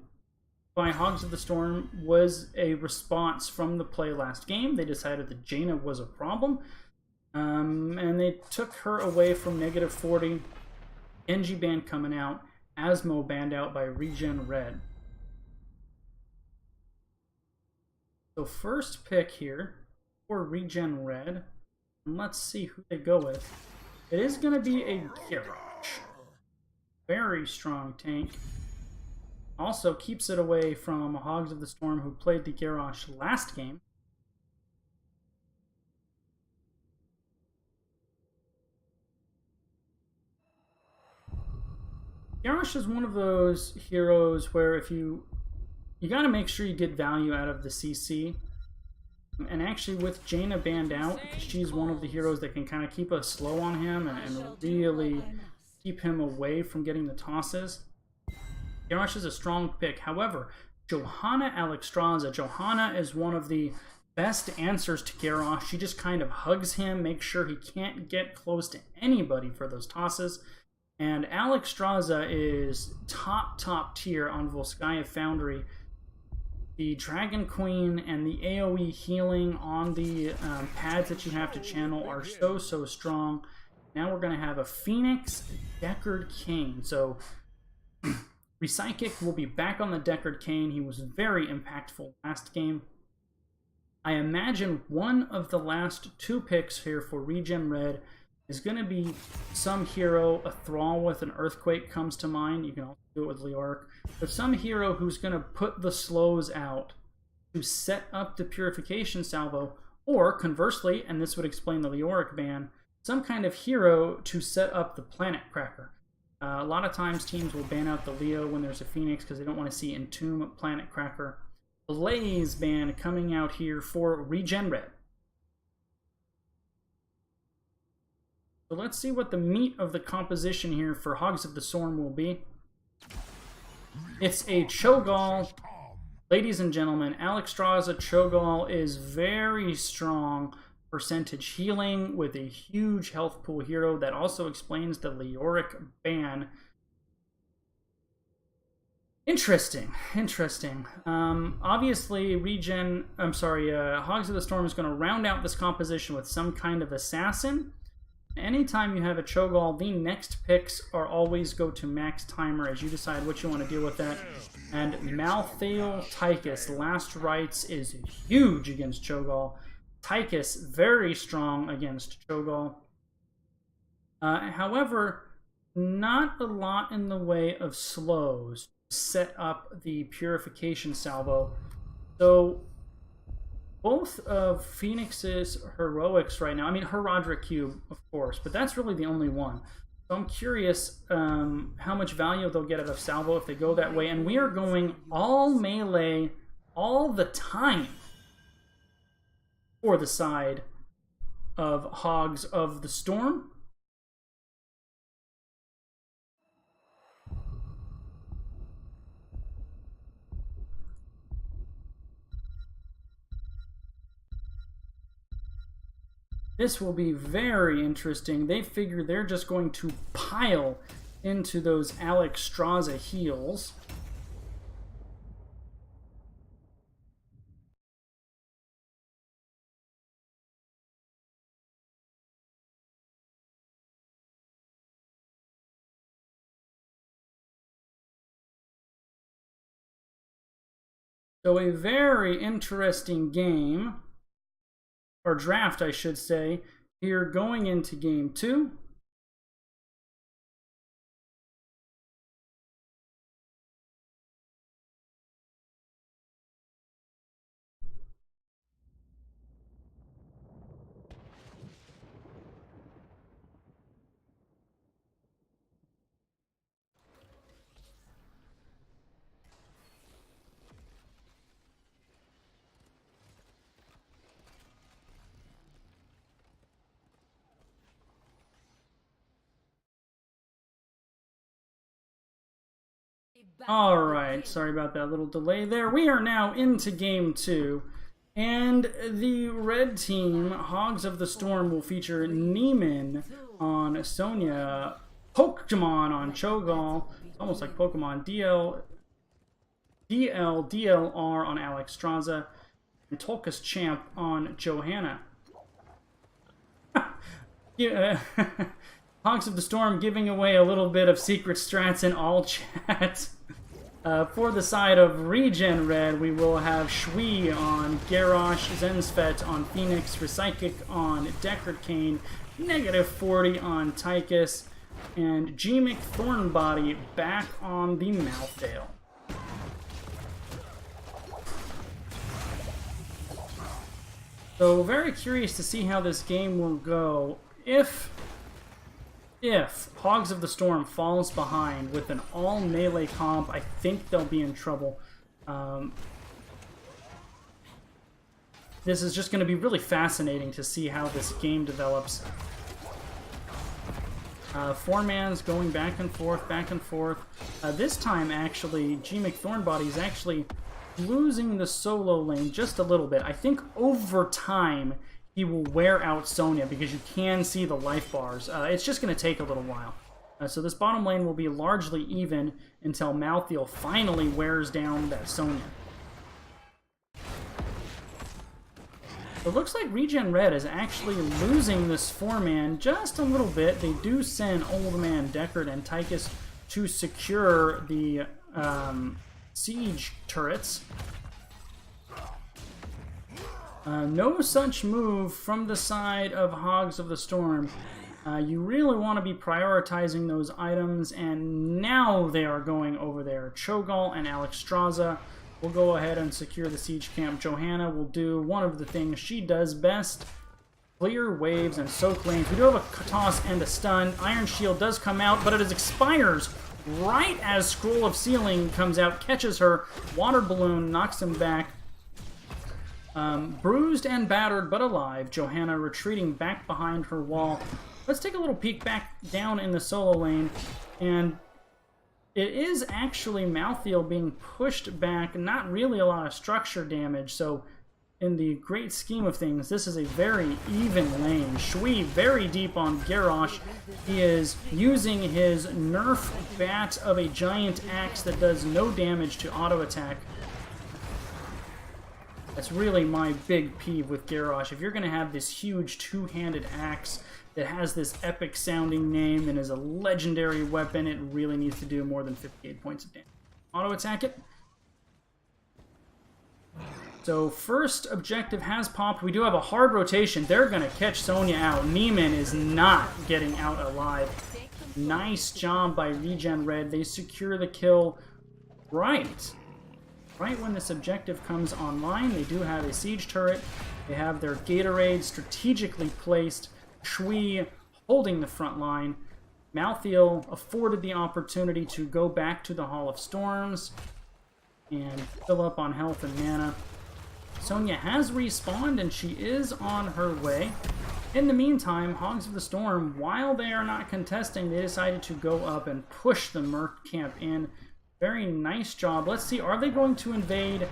by Hogs of the Storm was a response from the play last game. They decided that Jaina was a problem, and they took her away from -40. NG ban coming out, Asmo banned out by ReGen Red. So first pick here for ReGen Red, and let's see who they go with. It is going to be a Garrosh. Very strong tank. Also keeps it away from Hogs of the Storm, who played the Garrosh last game. Garrosh is one of those heroes where if you got to make sure you get value out of the CC. And actually with Jaina banned out, because she's one of the heroes that can kind of keep us slow on him and really keep him away from getting the tosses, Garrosh is a strong pick. However, Johanna Alexstrasza. Johanna is one of the best answers to Garrosh. She just kind of hugs him, makes sure he can't get close to anybody for those tosses. And Alexstrasza is top tier on Volskaya Foundry. The Dragon Queen and the AoE healing on the pads that you have to channel are so strong. Now we're going to have a Phoenix Deckard Cain. So Repsychic will be back on the Deckard Cain. He was very impactful last game. I imagine one of the last two picks here for ReGen Red is going to be some hero. A Thrall with an Earthquake comes to mind. You can also do it with Leoric. But some hero who's going to put the slows out to set up the Purification Salvo, or conversely, and this would explain the Leoric ban, some kind of hero to set up the Planet Cracker. A lot of times teams will ban out the Leo when there's a Phoenix because they don't want to see Entomb Planet Cracker. Blaze ban coming out here for ReGen Red. So let's see what the meat of the composition here for Hogs of the Storm will be. It's a Cho'Gall. Ladies and gentlemen, Alexstrasza Cho'Gall is very strong percentage healing with a huge health pool hero. That also explains the Leoric ban. Interesting. Obviously, Hogs of the Storm is going to round out this composition with some kind of assassin. Anytime you have a Cho'Gall, the next picks are always go to max timer as you decide what you want to deal with that. And Malthael Tychus, Last Rites, is huge against Cho'Gall. Tychus, very strong against Cho'Gall. However, not a lot in the way of slows to set up the Purification Salvo. So both of Phoenix's heroics right now, I mean, her Roderick Cube, of course, but that's really the only one. So I'm curious how much value they'll get out of Salvo if they go that way. And we are going all melee all the time for the side of Hogs of the Storm. This will be very interesting. They figure they're just going to pile into those Alexstrasza heals. So a very interesting game, or draft I should say, here going into game 2. Alright, sorry about that little delay there. We are now into game 2. And the red team, Hogs of the Storm, will feature Neiman on Sonya, Pokemon on Cho'Gall, almost like Pokemon, DLR on Alexstrasza, and Tolka's Champ on Johanna. Yeah, Hogs of the Storm giving away a little bit of secret strats in all chat. For the side of ReGen Red, we will have Shui on Garrosh, Zensfet on Phoenix, Recyclic on Deckard Cain, -40 on Tychus, and Gmic Thornbody back on the Malthael. So very curious to see how this game will go. If Hogs of the Storm falls behind with an all-melee comp, I think they'll be in trouble. This is just going to be really fascinating to see how this game develops. Four-man's going back and forth, back and forth. This time, actually, Gmic Thornbody is actually losing the solo lane just a little bit. I think over time he will wear out Sonya because you can see the life bars. It's just going to take a little while. So this bottom lane will be largely even until Malthael finally wears down that Sonya. It looks like ReGen Red is actually losing this four-man just a little bit. They do send Old Man Deckard and Tychus to secure the siege turrets. No such move from the side of Hogs of the Storm. You really want to be prioritizing those items, and now they are going over there. Cho'Gall and Alexstrasza will go ahead and secure the siege camp. Johanna will do one of the things she does best: clear waves and soak lanes. We do have a toss and a stun. Iron Shield does come out, but it expires right as Scroll of Sealing comes out, catches her. Water Balloon knocks him back. Bruised and battered, but alive. Johanna retreating back behind her wall. Let's take a little peek back down in the solo lane, and it is actually Malthael being pushed back, not really a lot of structure damage, so in the great scheme of things, this is a very even lane. Shui very deep on Garrosh. He is using his nerf bat of a giant axe that does no damage to auto attack. That's really my big peeve with Garrosh. If you're going to have this huge two-handed axe that has this epic sounding name and is a legendary weapon, it really needs to do more than 58 points of damage. Auto attack it. So first objective has popped. We do have a hard rotation. They're going to catch Sonya out. Neiman is not getting out alive. Nice job by ReGen Red. They secure the kill right when this objective comes online. They do have a siege turret. They have their Gatorade strategically placed. Shui holding the front line. Malthael afforded the opportunity to go back to the Hall of Storms and fill up on health and mana. Sonya has respawned and she is on her way. In the meantime, Hogs of the Storm, while they are not contesting, they decided to go up and push the Merc camp in. Very nice job. Let's see, are they going to invade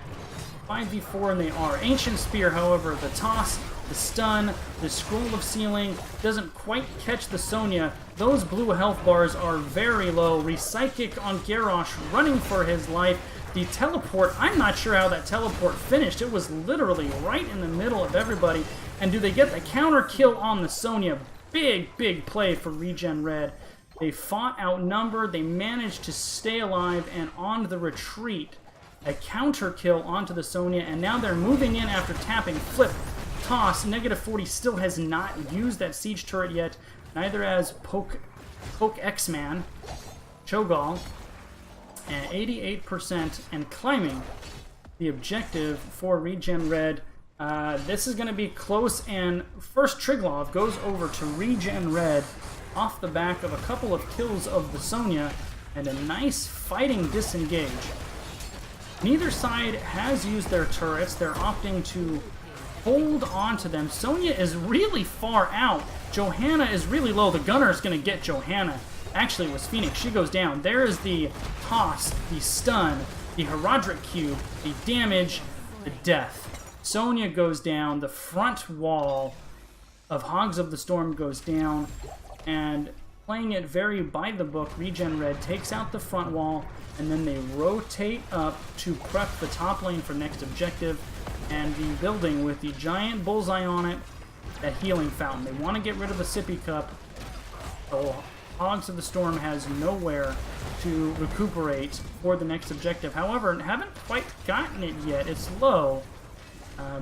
5v4? And they are. Ancient Spear, however, the toss, the stun, the Scroll of Sealing doesn't quite catch the Sonya. Those blue health bars are very low. Recyclic on Garrosh running for his life. The teleport, I'm not sure how that teleport finished. It was literally right in the middle of everybody. And do they get the counter kill on the Sonya? Big play for ReGen Red. They fought outnumbered, they managed to stay alive, and on the retreat, a counter kill onto the Sonya, and now they're moving in after tapping. Flip, toss, -40 still has not used that siege turret yet, neither has Poke X-Man, Cho'Gall, and 88% and climbing the objective for ReGen Red. This is going to be close, and first Triglav goes over to ReGen Red off the back of a couple of kills of the Sonya and a nice fighting disengage. Neither side has used their turrets. They're opting to hold on to them. Sonya is really far out. Johanna is really low. The gunner is going to get Johanna. Actually, it was Phoenix. She goes down. There is the toss, the stun, the Heraldric Cube, the damage, the death. Sonya goes down. The front wall of Hogs of the Storm goes down. And playing it very by the book, ReGen Red takes out the front wall, and then they rotate up to prep the top lane for next objective. And the building with the giant bullseye on it, that healing fountain. They want to get rid of the sippy cup. So Hogs of the Storm has nowhere to recuperate for the next objective. However, haven't quite gotten it yet. It's low,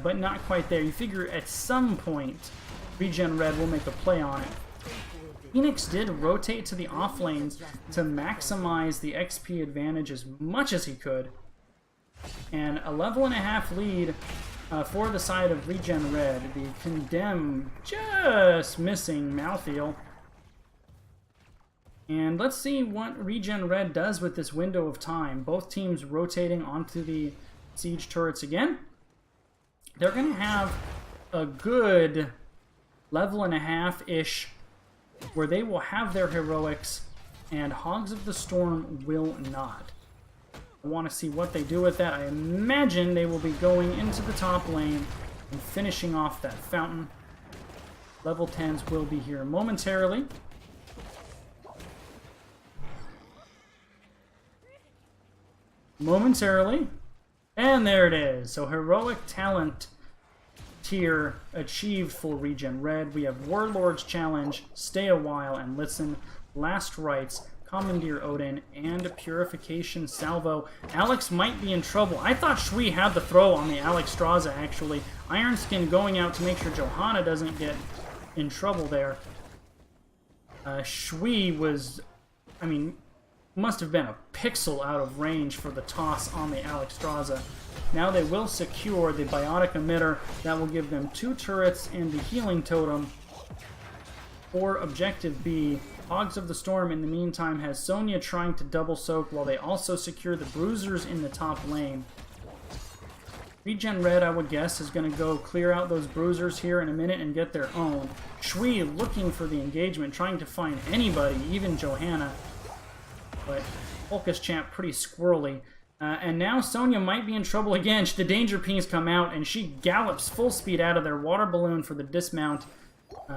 but not quite there. You figure at some point, ReGen Red will make a play on it. Phoenix did rotate to the off lanes to maximize the XP advantage as much as he could. And a level and a half lead for the side of ReGen Red. The Condemn just missing Malthael. And let's see what ReGen Red does with this window of time. Both teams rotating onto the siege turrets again. They're going to have a good level and a half-ish where they will have their heroics and Hogs of the Storm will not. I want to see what they do with that. I imagine they will be going into the top lane and finishing off that fountain. Level 10s will be here momentarily. And there it is. So heroic talent tier achieved for ReGen Red. We have Warlord's Challenge, Stay a While and Listen, Last Rites, Commandeer Odin, and Purification Salvo. Alex might be in trouble. I thought Shui had the throw on the Alexstrasza, actually. Ironskin going out to make sure Johanna doesn't get in trouble there. Shui was, I mean, must have been a pixel out of range for the toss on the Alexstrasza. Now they will secure the Biotic Emitter. That will give them 2 turrets and the Healing Totem for Objective B. Hogs of the Storm, in the meantime, has Sonya trying to double soak while they also secure the Bruisers in the top lane. ReGen Red, I would guess, is going to go clear out those Bruisers here in a minute and get their own. Shui looking for the engagement, trying to find anybody, even Johanna. But Polka's champ pretty squirrely. And now Sonya might be in trouble again. The danger pings come out, and she gallops full speed out of their water balloon for the dismount.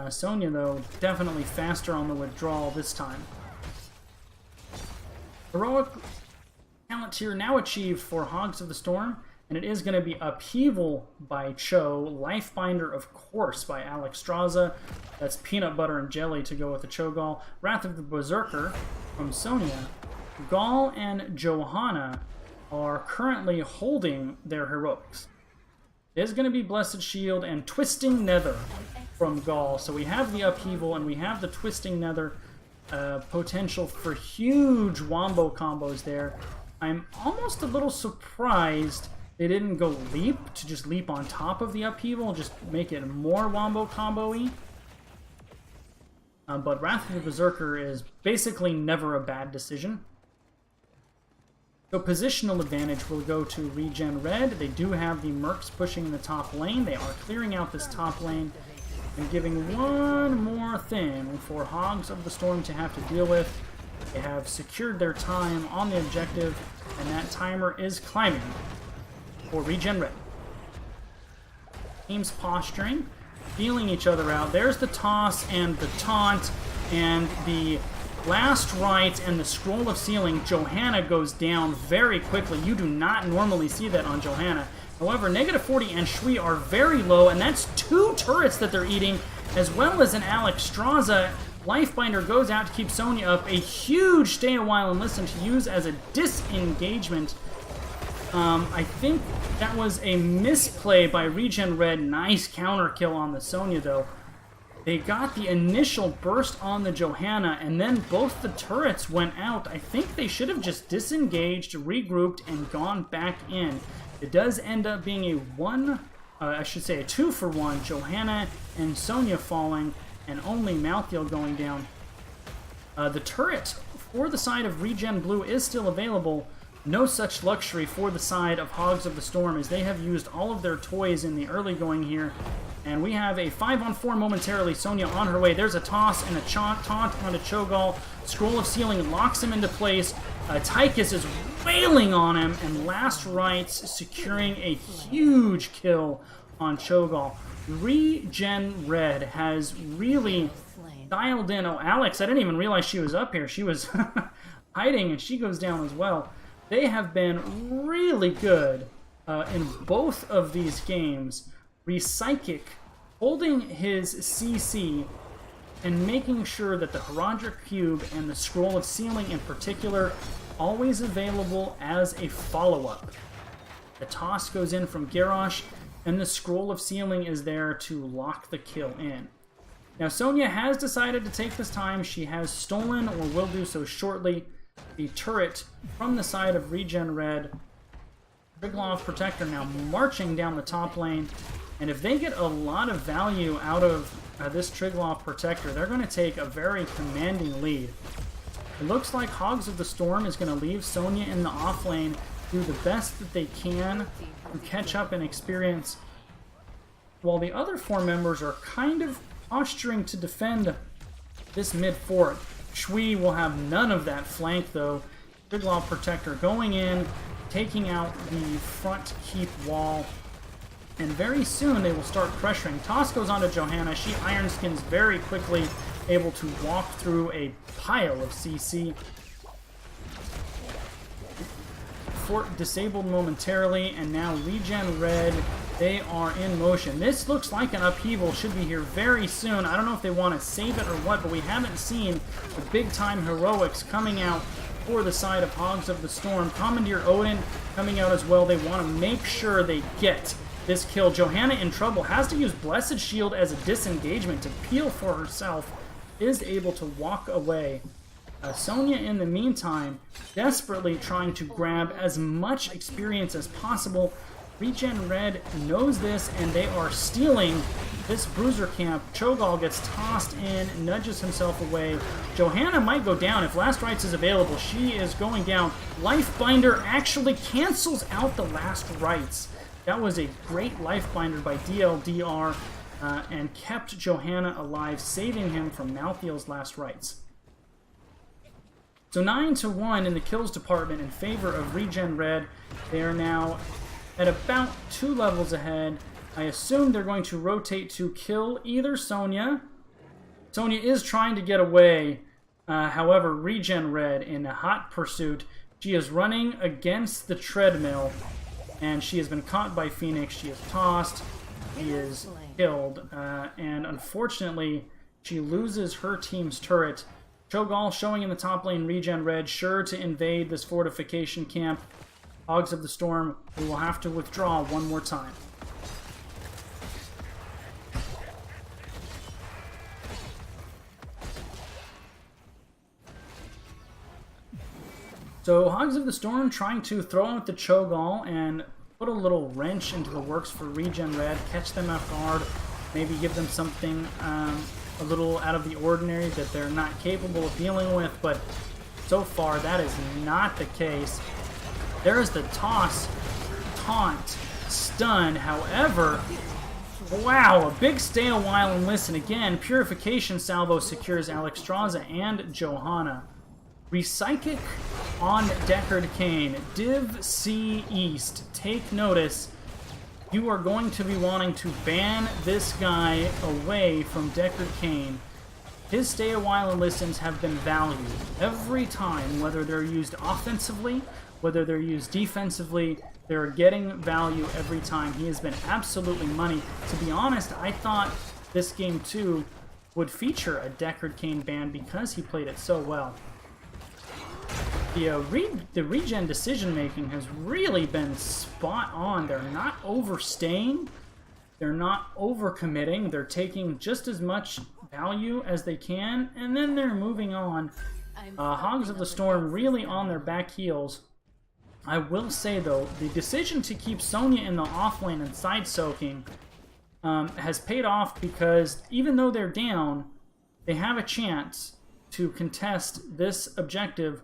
Sonya, though, definitely faster on the withdrawal this time. Heroic talent tier now achieved for Hogs of the Storm, and it is going to be Upheaval by Cho, Lifebinder, of course, by Alexstrasza. That's peanut butter and jelly to go with the Cho'Gall. Wrath of the Berserker from Sonya. Gall and Johanna are currently holding their heroics. It is going to be Blessed Shield and Twisting Nether from Gall. So we have the Upheaval and we have the Twisting Nether, potential for huge wombo combos there. I'm almost a little surprised they didn't go Leap to just leap on top of the Upheaval and just make it more wombo combo-y. But Wrath of the Berserker is basically never a bad decision. So positional advantage will go to ReGen Red. They do have the Mercs pushing in the top lane. They are clearing out this top lane and giving one more thing for Hogs of the Storm to have to deal with. They have secured their time on the objective, and that timer is climbing for ReGen Red. Teams posturing, feeling each other out. There's the toss and the taunt and the last right and the Scroll of Sealing. Johanna goes down very quickly. You do not normally see that on Johanna. However, -40 and Shui are very low, and that's 2 turrets that they're eating, as well as an Alexstrasza. Lifebinder goes out to keep Sonya up. A huge Stay a While and Listen to use as a disengagement. I think that was a misplay by ReGen Red. Nice counter kill on the Sonya, though. They got the initial burst on the Johanna, and then both the turrets went out. I think they should have just disengaged, regrouped, and gone back in. It does end up being a 2-for-1. Johanna and Sonya falling, and only Malthael going down. The turret for the side of ReGen Blue is still available, No such luxury for the side of Hogs of the Storm, as they have used all of their toys in the early going here. And we have a 5-on-4 momentarily. Sonya on her way. There's a toss and a taunt onto Cho'Gall. Scroll of Sealing locks him into place. Tychus is wailing on him, and Last Rites securing a huge kill on Cho'Gall. ReGen Red has really dialed in. Oh, Alex, I didn't even realize she was up here. She was hiding, and she goes down as well. They have been really good in both of these games. RePsychic holding his CC and making sure that the Heraldric Cube and the Scroll of Sealing in particular always available as a follow-up. The toss goes in from Garrosh, and the Scroll of Sealing is there to lock the kill in. Now, Sonya has decided to take this time. She has stolen, or will do so shortly, the turret from the side of ReGen Red. Triglav Protector now marching down the top lane. And if they get a lot of value out of this Triglav Protector, they're going to take a very commanding lead. It looks like Hogs of the Storm is going to leave Sonya in the off lane, do the best that they can to catch up in experience, while the other four members are kind of posturing to defend this mid fort. Shui will have none of that flank though. Triglav Protector going in, taking out the front keep wall. And very soon they will start pressuring. Toss goes on to Johanna. She iron skins very quickly, able to walk through a pile of CC. Fort disabled momentarily, and now ReGen Red, they are in motion. This looks like an upheaval, should be here very soon. I don't know if they want to save it or what, but we haven't seen the big-time heroics coming out for the side of Hogs of the Storm. Commandeer Odin coming out as well. They want to make sure they get this kill. Johanna in trouble, has to use Blessed Shield as a disengagement to peel for herself, is able to walk away. Sonya, in the meantime, desperately trying to grab as much experience as possible. ReGen Red knows this, and they are stealing this bruiser camp. Cho'Gall gets tossed in, nudges himself away. Johanna might go down. If Last Rites is available, she is going down. Lifebinder actually cancels out the Last Rites. That was a great Lifebinder by DLDR and kept Johanna alive, saving him from Malthael's Last Rites. So 9-1 in the kills department in favor of ReGen Red. They are now at about 2 levels ahead. I assume they're going to rotate to kill either Sonya. Sonya is trying to get away. However, ReGen Red in a hot pursuit. She is running against the treadmill, and she has been caught by Phoenix. She is tossed. She is killed. And unfortunately, she loses her team's turret. Cho'Gall showing in the top lane, ReGen Red, sure to invade this fortification camp. Hogs of the Storm, we will have to withdraw one more time. So Hogs of the Storm trying to throw out the Cho'Gall and put a little wrench into the works for ReGen Red, catch them off guard, maybe give them something a little out of the ordinary that they're not capable of dealing with, but so far that is not the case. There is the toss, taunt, stun. However, wow, a big stay a while and listen. Again, Purification Salvo secures Alexstrasza and Johanna. RePsychic on Deckard Cain. Div C East, take notice. You are going to be wanting to ban this guy away from Deckard Cain. His stay a while and listens have been valued every time, whether they're used offensively, whether they're used defensively, they're getting value every time. He has been absolutely money. To be honest, I thought this game too would feature a Deckard Cain ban because he played it so well. The ReGen decision-making has really been spot on. They're not overstaying. They're not overcommitting. They're taking just as much value as they can, and then they're moving on. Hogs of the Storm really on their back heels. I will say, though, the decision to keep Sonya in the offlane and side-soaking has paid off, because even though they're down, they have a chance to contest this objective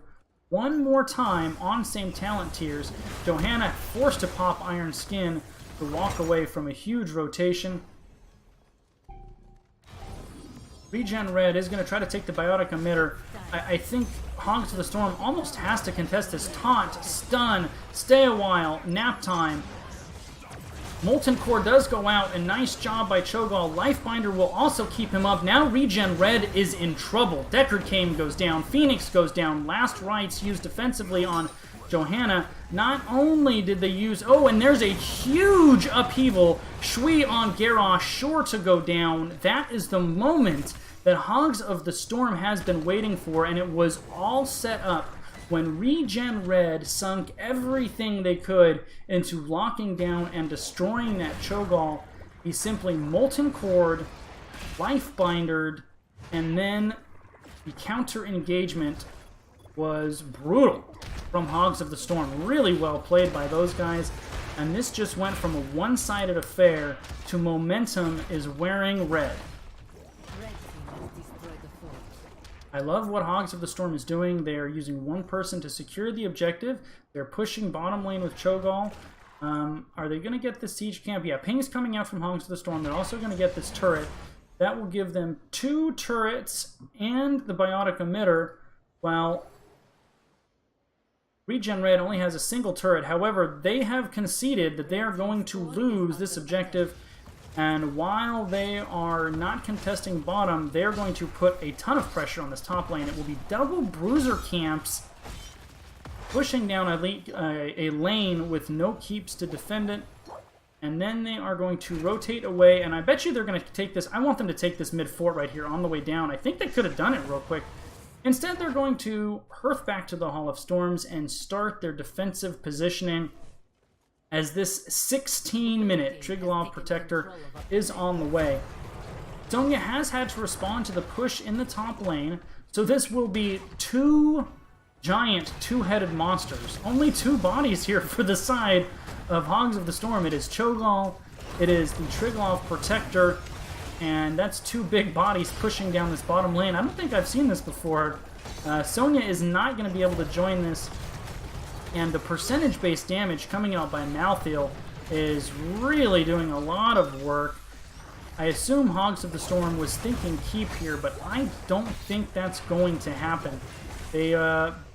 one more time on same talent tiers. Johanna forced to pop Iron Skin to walk away from a huge rotation. ReGen Red is going to try to take the Biotic Emitter. I think Hogs of the Storm almost has to contest this. Taunt, stun, stay a while, nap time. Molten Core does go out, a nice job by Cho'Gall. Lifebinder will also keep him up. Now ReGen Red is in trouble. Deckard Cain goes down, Phoenix goes down. Last Rites used defensively on Johanna. Not only did they use... Oh, and there's a huge upheaval. Shui on Garrosh, sure to go down. That is the moment that Hogs of the Storm has been waiting for, and it was all set up when ReGen Red sunk everything they could into locking down and destroying that Cho'Gall. He simply Molten Cored, Lifebindered, and then the counter engagement was brutal from Hogs of the Storm. Really well played by those guys. And this just went from a one-sided affair to momentum is wearing red. I love what Hogs of the Storm is doing. They are using one person to secure the objective. They're pushing bottom lane with Cho'Gall. Are they going to get the siege camp? Yeah, ping's coming out from Hogs of the Storm. They're also going to get this turret. That will give them 2 turrets and the Biotic Emitter, while ReGen Red only has a single turret. However, they have conceded that they are going to lose this objective. And while they are not contesting bottom, they're going to put a ton of pressure on this top lane. It will be double bruiser camps pushing down a lane with no keeps to defend it. And then they are going to rotate away, and I bet you they're going to take this. I want them to take this mid fort right here on the way down. I think they could have done it real quick. Instead, they're going to hearth back to the Hall of Storms and start their defensive positioning, as this 16-minute Triglav Protector is on the way. Sonya has had to respond to the push in the top lane, so this will be 2 giant two-headed monsters. Only 2 bodies here for the side of Hogs of the Storm. It is Cho'Gall, it is the Triglav Protector, and that's 2 big bodies pushing down this bottom lane. I don't think I've seen this before. Sonya is not going to be able to join this. And the percentage-based damage coming out by Malthael is really doing a lot of work. I assume Hogs of the Storm was thinking keep here, but I don't think that's going to happen. They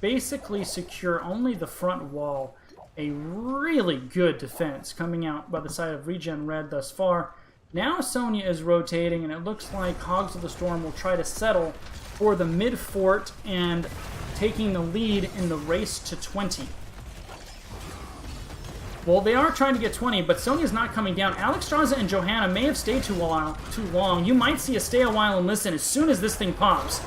basically secure only the front wall. A really good defense coming out by the side of ReGen Red thus far. Now Sonya is rotating, and it looks like Hogs of the Storm will try to settle for the mid fort and taking the lead in the race to 20. Well, they are trying to get 20, but Sonya's not coming down. Alexstrasza and Johanna may have stayed too long. You might see a stay a while and listen as soon as this thing pops.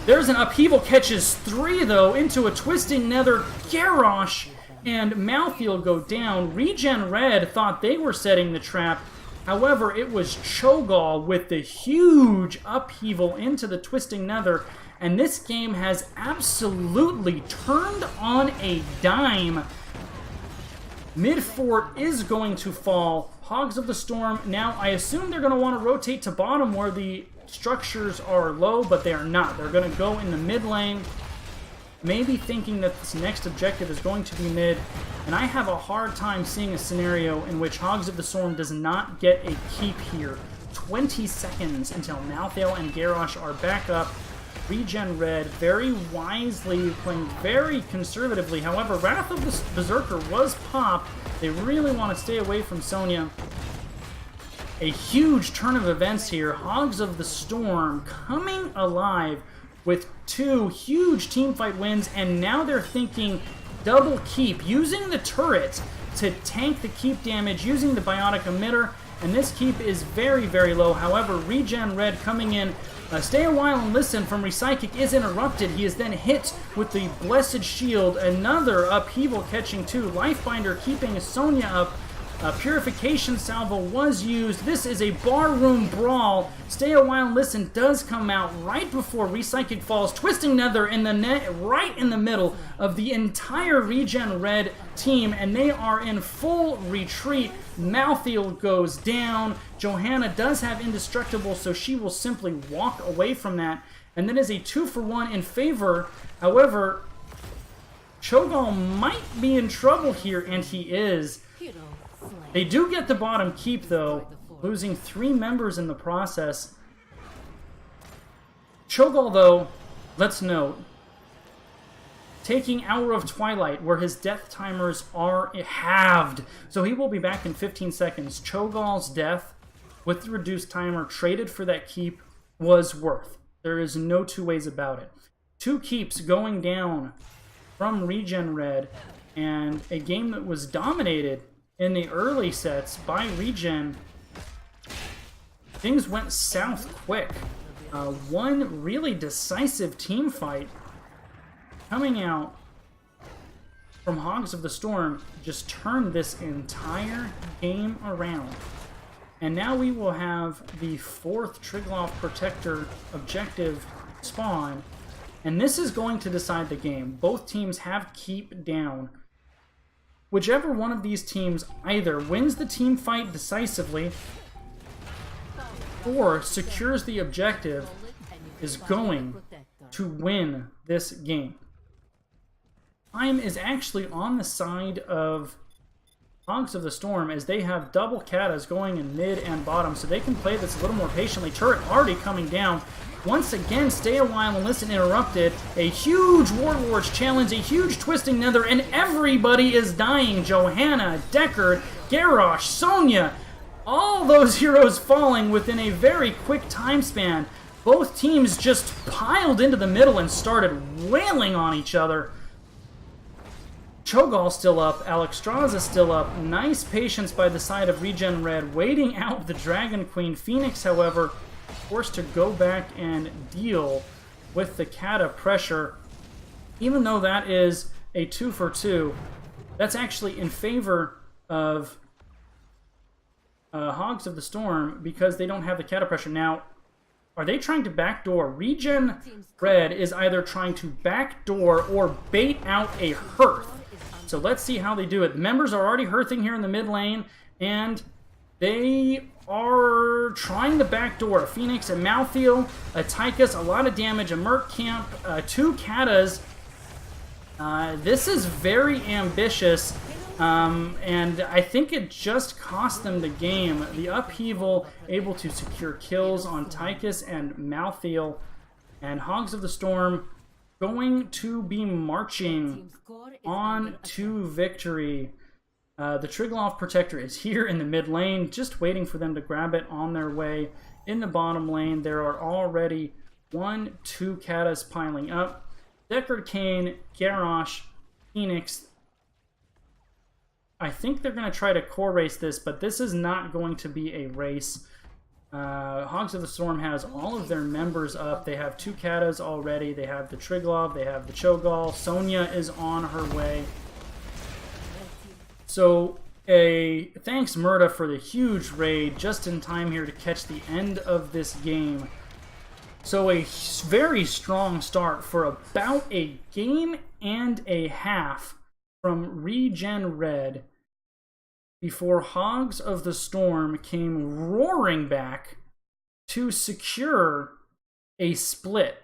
There's an upheaval, catches 3, though, into a twisting nether. Garrosh and Malthael go down. ReGen Red thought they were setting the trap. However, it was Cho'Gall with the huge upheaval into the twisting nether. And this game has absolutely turned on a dime. Mid-fort is going to fall. Hogs of the Storm, now I assume they're going to want to rotate to bottom where the structures are low, but they are not. They're going to go in the mid lane, maybe thinking that this next objective is going to be mid. And I have a hard time seeing a scenario in which Hogs of the Storm does not get a keep here. 20 seconds until Malthael and Garrosh are back up. ReGen Red very wisely playing very conservatively. However, Wrath of the Berserker was popped. They really want to stay away from Sonya. A huge turn of events here. Hogs of the Storm coming alive with 2 huge teamfight wins, and now they're thinking double keep, using the turret to tank the keep damage, using the Biotic Emitter, and this keep is very, very low. However, ReGen Red coming in. Stay a while and listen from Repsychic is interrupted. He is then hit with the Blessed Shield. Another upheaval catching 2. Lifebinder keeping Sonya up. Purification Salvo was used. This is a barroom brawl. Stay a while and listen does come out right before Repsychic falls. Twisting Nether in the net, right in the middle of the entire ReGen Red team, and they are in full retreat. Malthael goes down. Johanna does have Indestructible, so she will simply walk away from that. And then is a 2-for-1 in favor. However, Cho'Gall might be in trouble here, and he is. They do get the bottom keep, though, losing 3 members in the process. Cho'Gall, though, let's note, taking Hour of Twilight, where his death timers are halved. So he will be back in 15 seconds. Cho'Gall's death, with the reduced timer, traded for that keep, was worth. There is no two ways about it. 2 keeps going down from ReGen Red, and a game that was dominated in the early sets by ReGen. Things went south quick. One really decisive team fight coming out from Hogs of the Storm just turned this entire game around. And now we will have the 4th Triglav Protector objective spawn. And this is going to decide the game. Both teams have keep down. Whichever one of these teams either wins the team fight decisively or secures the objective is going to win this game. Time is actually on the side of Hogs of the Storm, as they have double katas going in mid and bottom, so they can play this a little more patiently. Turret already coming down. Once again, stay a while and listen interrupted. A huge Warlords challenge, a huge Twisting Nether, and everybody is dying. Johanna, Deckard, Garrosh, Sonya, all those heroes falling within a very quick time span. Both teams just piled into the middle and started wailing on each other. Cho'Gall still up, Alexstrasza still up. Nice patience by the side of ReGen Red, waiting out the Dragon Queen. Phoenix, however, forced to go back and deal with the Kata pressure. Even though that is a 2 for 2, that's actually in favor of Hogs of the Storm because they don't have the Kata pressure. Now, are they trying to backdoor? ReGen Red is either trying to backdoor or bait out a Hearth. So let's see how they do it. The members are already hearthing here in the mid lane, and they are trying the backdoor. Phoenix, a Malthael, a Tychus, a lot of damage, a Merc Camp, 2 Katas. This is very ambitious, and I think it just cost them the game. The upheaval able to secure kills on Tychus and Malthael, and Hogs of the Storm going to be marching on to victory. The Triglav Protector is here in the mid lane, just waiting for them to grab it on their way. In the bottom lane, there are already 1, 2 Katas piling up. Deckard, Kane, Garrosh, Phoenix. I think they're going to try to core race this, but this is not going to be a race. Hogs of the Storm has all of their members up. They have 2 Katas already. They have the Triglav, they have the Cho'Gall. Sonya is on her way. So, thanks Murda for the huge raid, just in time here to catch the end of this game. So a very strong start for about a game and a half from ReGen Red before Hogs of the Storm came roaring back to secure a split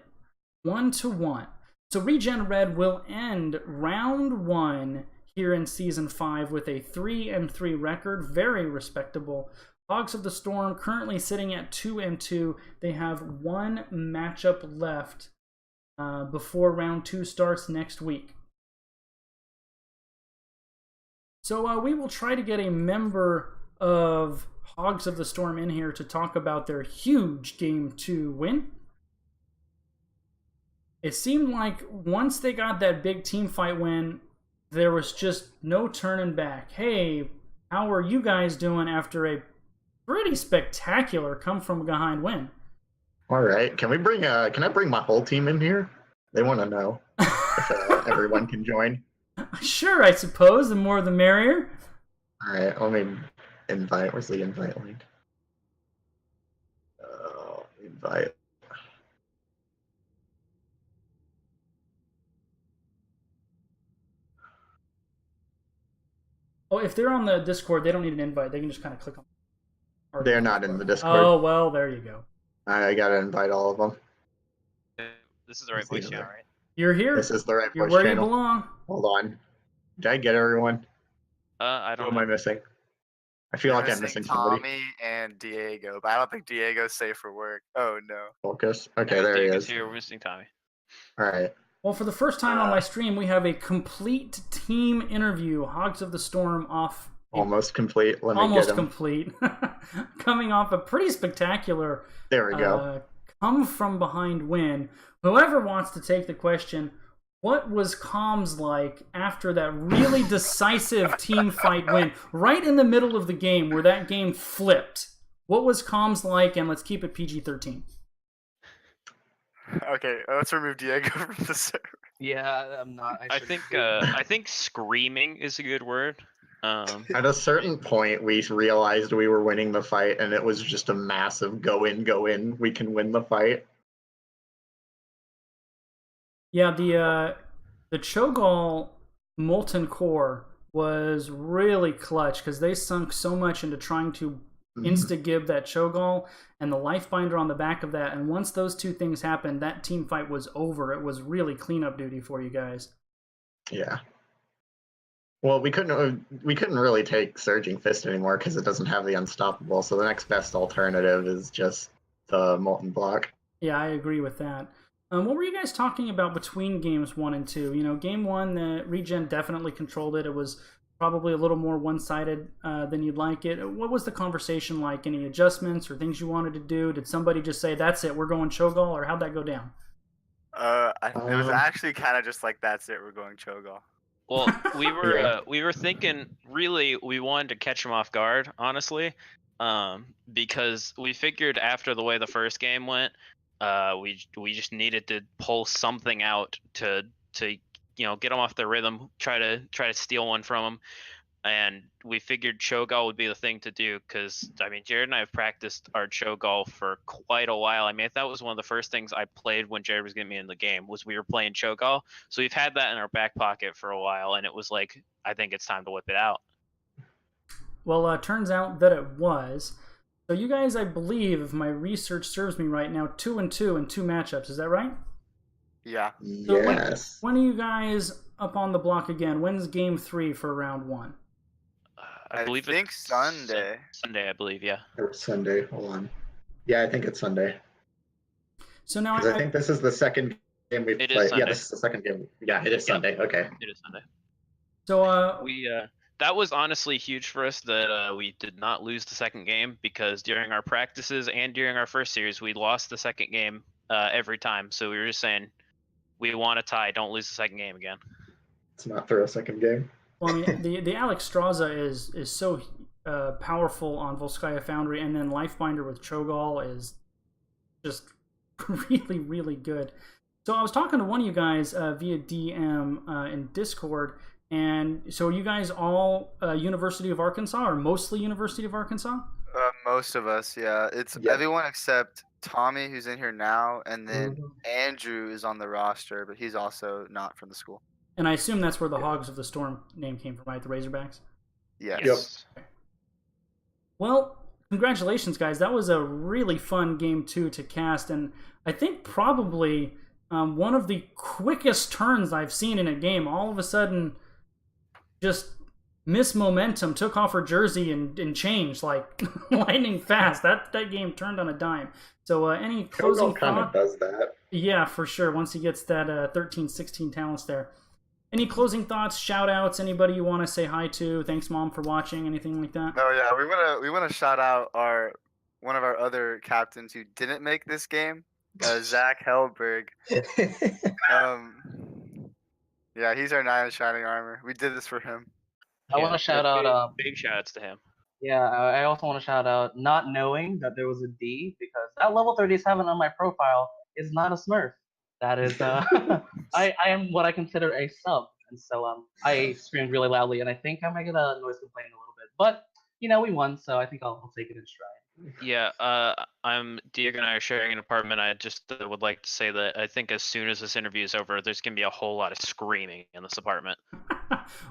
1-1. So ReGen Red will end round 1 here in Season 5 with a 3-3 record, very respectable. Hogs of the Storm currently sitting at 2-2. They have 1 matchup left before round 2 starts next week. So we will try to get a member of Hogs of the Storm in here to talk about their huge Game 2 win. It seemed like once they got that big team fight win, there was just no turning back. Hey, how are you guys doing after a pretty spectacular come-from-behind win? All right, can I bring my whole team in here? They want to know if everyone can join. Sure, I suppose. The more the merrier. All right, let me invite. Where's the invite link? Invite. Oh, if they're on the Discord, they don't need an invite. They can just kind of click on. They're not in the Discord. Oh, well, there you go. I gotta invite all of them. This is the right voice channel, right? You're here. This is the right You're voice where channel. you belong. Hold on. Did I get everyone? I Who don't am know. I missing? I feel You're like I'm missing somebody. Tommy and Diego, but I don't think Diego's safe for work. Oh no. Focus. Okay, Yeah, there he Diego's is. here. We're missing Tommy. All right. Well, for the first time on my stream, we have a complete team interview. Hogs of the Storm off. Almost complete. Let me Almost get him. complete. Coming off a pretty spectacular There we go. come from behind win. Whoever wants to take the question, what was comms like after that really decisive team fight win right in the middle of the game where that game flipped? What was comms like? And let's keep it PG-13. Okay, let's remove Diego from the server. Yeah, I'm not. I think screaming is a good word. At a certain point, we realized we were winning the fight, and it was just a massive go in. We can win the fight. Yeah, the Cho'Gall Molten Core was really clutch because they sunk so much into trying to insta-gib that Cho'Gall and the Lifebinder on the back of that. And once those two things happened, that team fight was over. It was really cleanup duty for you guys. Yeah. Well, we couldn't really take Surging Fist anymore because it doesn't have the Unstoppable. So the next best alternative is just the Molten Block. Yeah, I agree with that. What were you guys talking about between games 1 and 2? You know, game 1, the ReGen definitely controlled it. It was probably a little more one-sided than you'd like it. What was the conversation like? Any adjustments or things you wanted to do? Did somebody just say, that's it, we're going Cho'Gall, or how'd that go down? It was actually kind of just like, that's it, we're going Cho'Gall. Well, we were thinking really we wanted to catch them off guard, honestly, because we figured after the way the first game went, we just needed to pull something out to get them off their rhythm, try to steal one from them, and we figured Cho'Gall would be the thing to do because I mean Jared and I have practiced our Cho'Gall for quite a while. I mean that was one of the first things I played when Jared was getting me in the game was we were playing Cho'Gall, so we've had that in our back pocket for a while, and it was like I think it's time to whip it out. Well, turns out that it was. So you guys, I believe, if my research serves me right now, 2-2 in 2 matchups. Is that right? Yeah. So Yes. when are you guys up on the block again? When's game 3 for round 1? I believe it's Sunday. Sunday, I believe, yeah. Or Sunday. Hold on. Yeah, I think it's Sunday. So now I think this is the second game we've It is played. Sunday. Yeah, this is the second game. Yeah, it is Sunday. Okay. It is Sunday. So We that was honestly huge for us that we did not lose the second game because during our practices and during our first series we lost the second game every time. So we were just saying we want a tie. Don't lose the second game again. Let's not throw a second game. well, I mean, the Alex Straza is so powerful on Volskaya Foundry, and then Lifebinder with Cho'Gall is just really, really good. So I was talking to one of you guys via DM in Discord, and so are you guys all University of Arkansas, or mostly University of Arkansas? Most of us, yeah. It's everyone except Tommy, who's in here now, and then Andrew is on the roster, but he's also not from the school. And I assume that's where the Hogs of the Storm name came from, right? The Razorbacks? Yes. Yep. Well, congratulations, guys. That was a really fun game, too, to cast, and I think probably one of the quickest turns I've seen in a game. All of a sudden, just Miss Momentum took off her jersey and changed like lightning fast. That game turned on a dime. So any closing Cho'Gall kind of thought? does that. Yeah, for sure. Once he gets that 13, 16 talents there. Any closing thoughts, shout outs, anybody you want to say hi to? Thanks, Mom, for watching, anything like that? Oh yeah, we wanna shout out one of our other captains who didn't make this game, Zach Hellberg. Yeah, he's our Knight of Shining Armor. We did this for him. I want to shout out. Big shout outs to him. Yeah, I also want to shout out not knowing that there was a D because that level 37 on my profile is not a Smurf. That is, I am what I consider a sub, and so I screamed really loudly, and I think I might get a noise complaint a little bit, but you know we won, so I think I'll take it in stride. Yeah, Diego and I are sharing an apartment. I just would like to say that I think as soon as this interview is over, there's gonna be a whole lot of screaming in this apartment.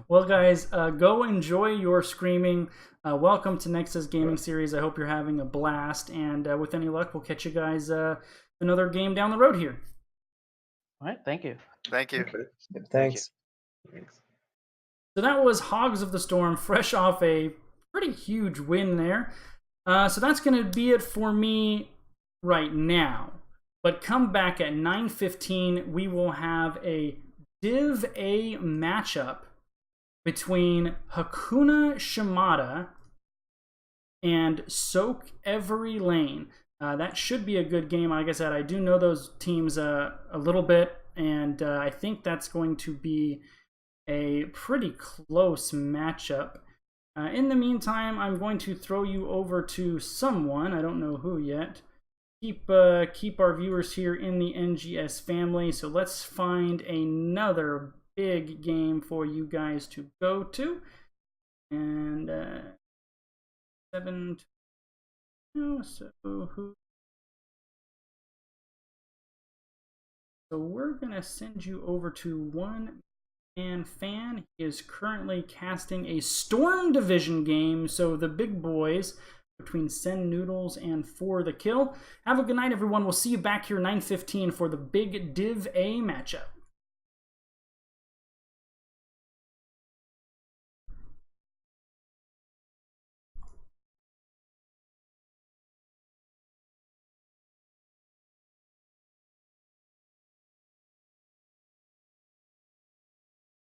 Well, guys, go enjoy your screaming. Welcome to Nexus Gaming Series. I hope you're having a blast, and with any luck, we'll catch you guys another game down the road here. All right, thank you. Thank you. Okay. Thanks. Thanks. So that was Hogs of the Storm, fresh off a pretty huge win there. So that's going to be it for me right now. But come back at 9:15, we will have a Div A matchup between Hakuna Shimada and Soak Every Lane. That should be a good game. Like I said, I do know those teams a little bit, and I think that's going to be a pretty close matchup. In the meantime, I'm going to throw you over to someone. I don't know who yet. Keep our viewers here in the NGS family. So let's find another big game for you guys to go to. And 7. So who? So we're gonna send you over to one and Fan. He is currently casting a Storm Division game, so the big boys between Send Noodles and For the Kill. Have a good night, everyone. We'll see you back here 9:15 for the big Div A matchup.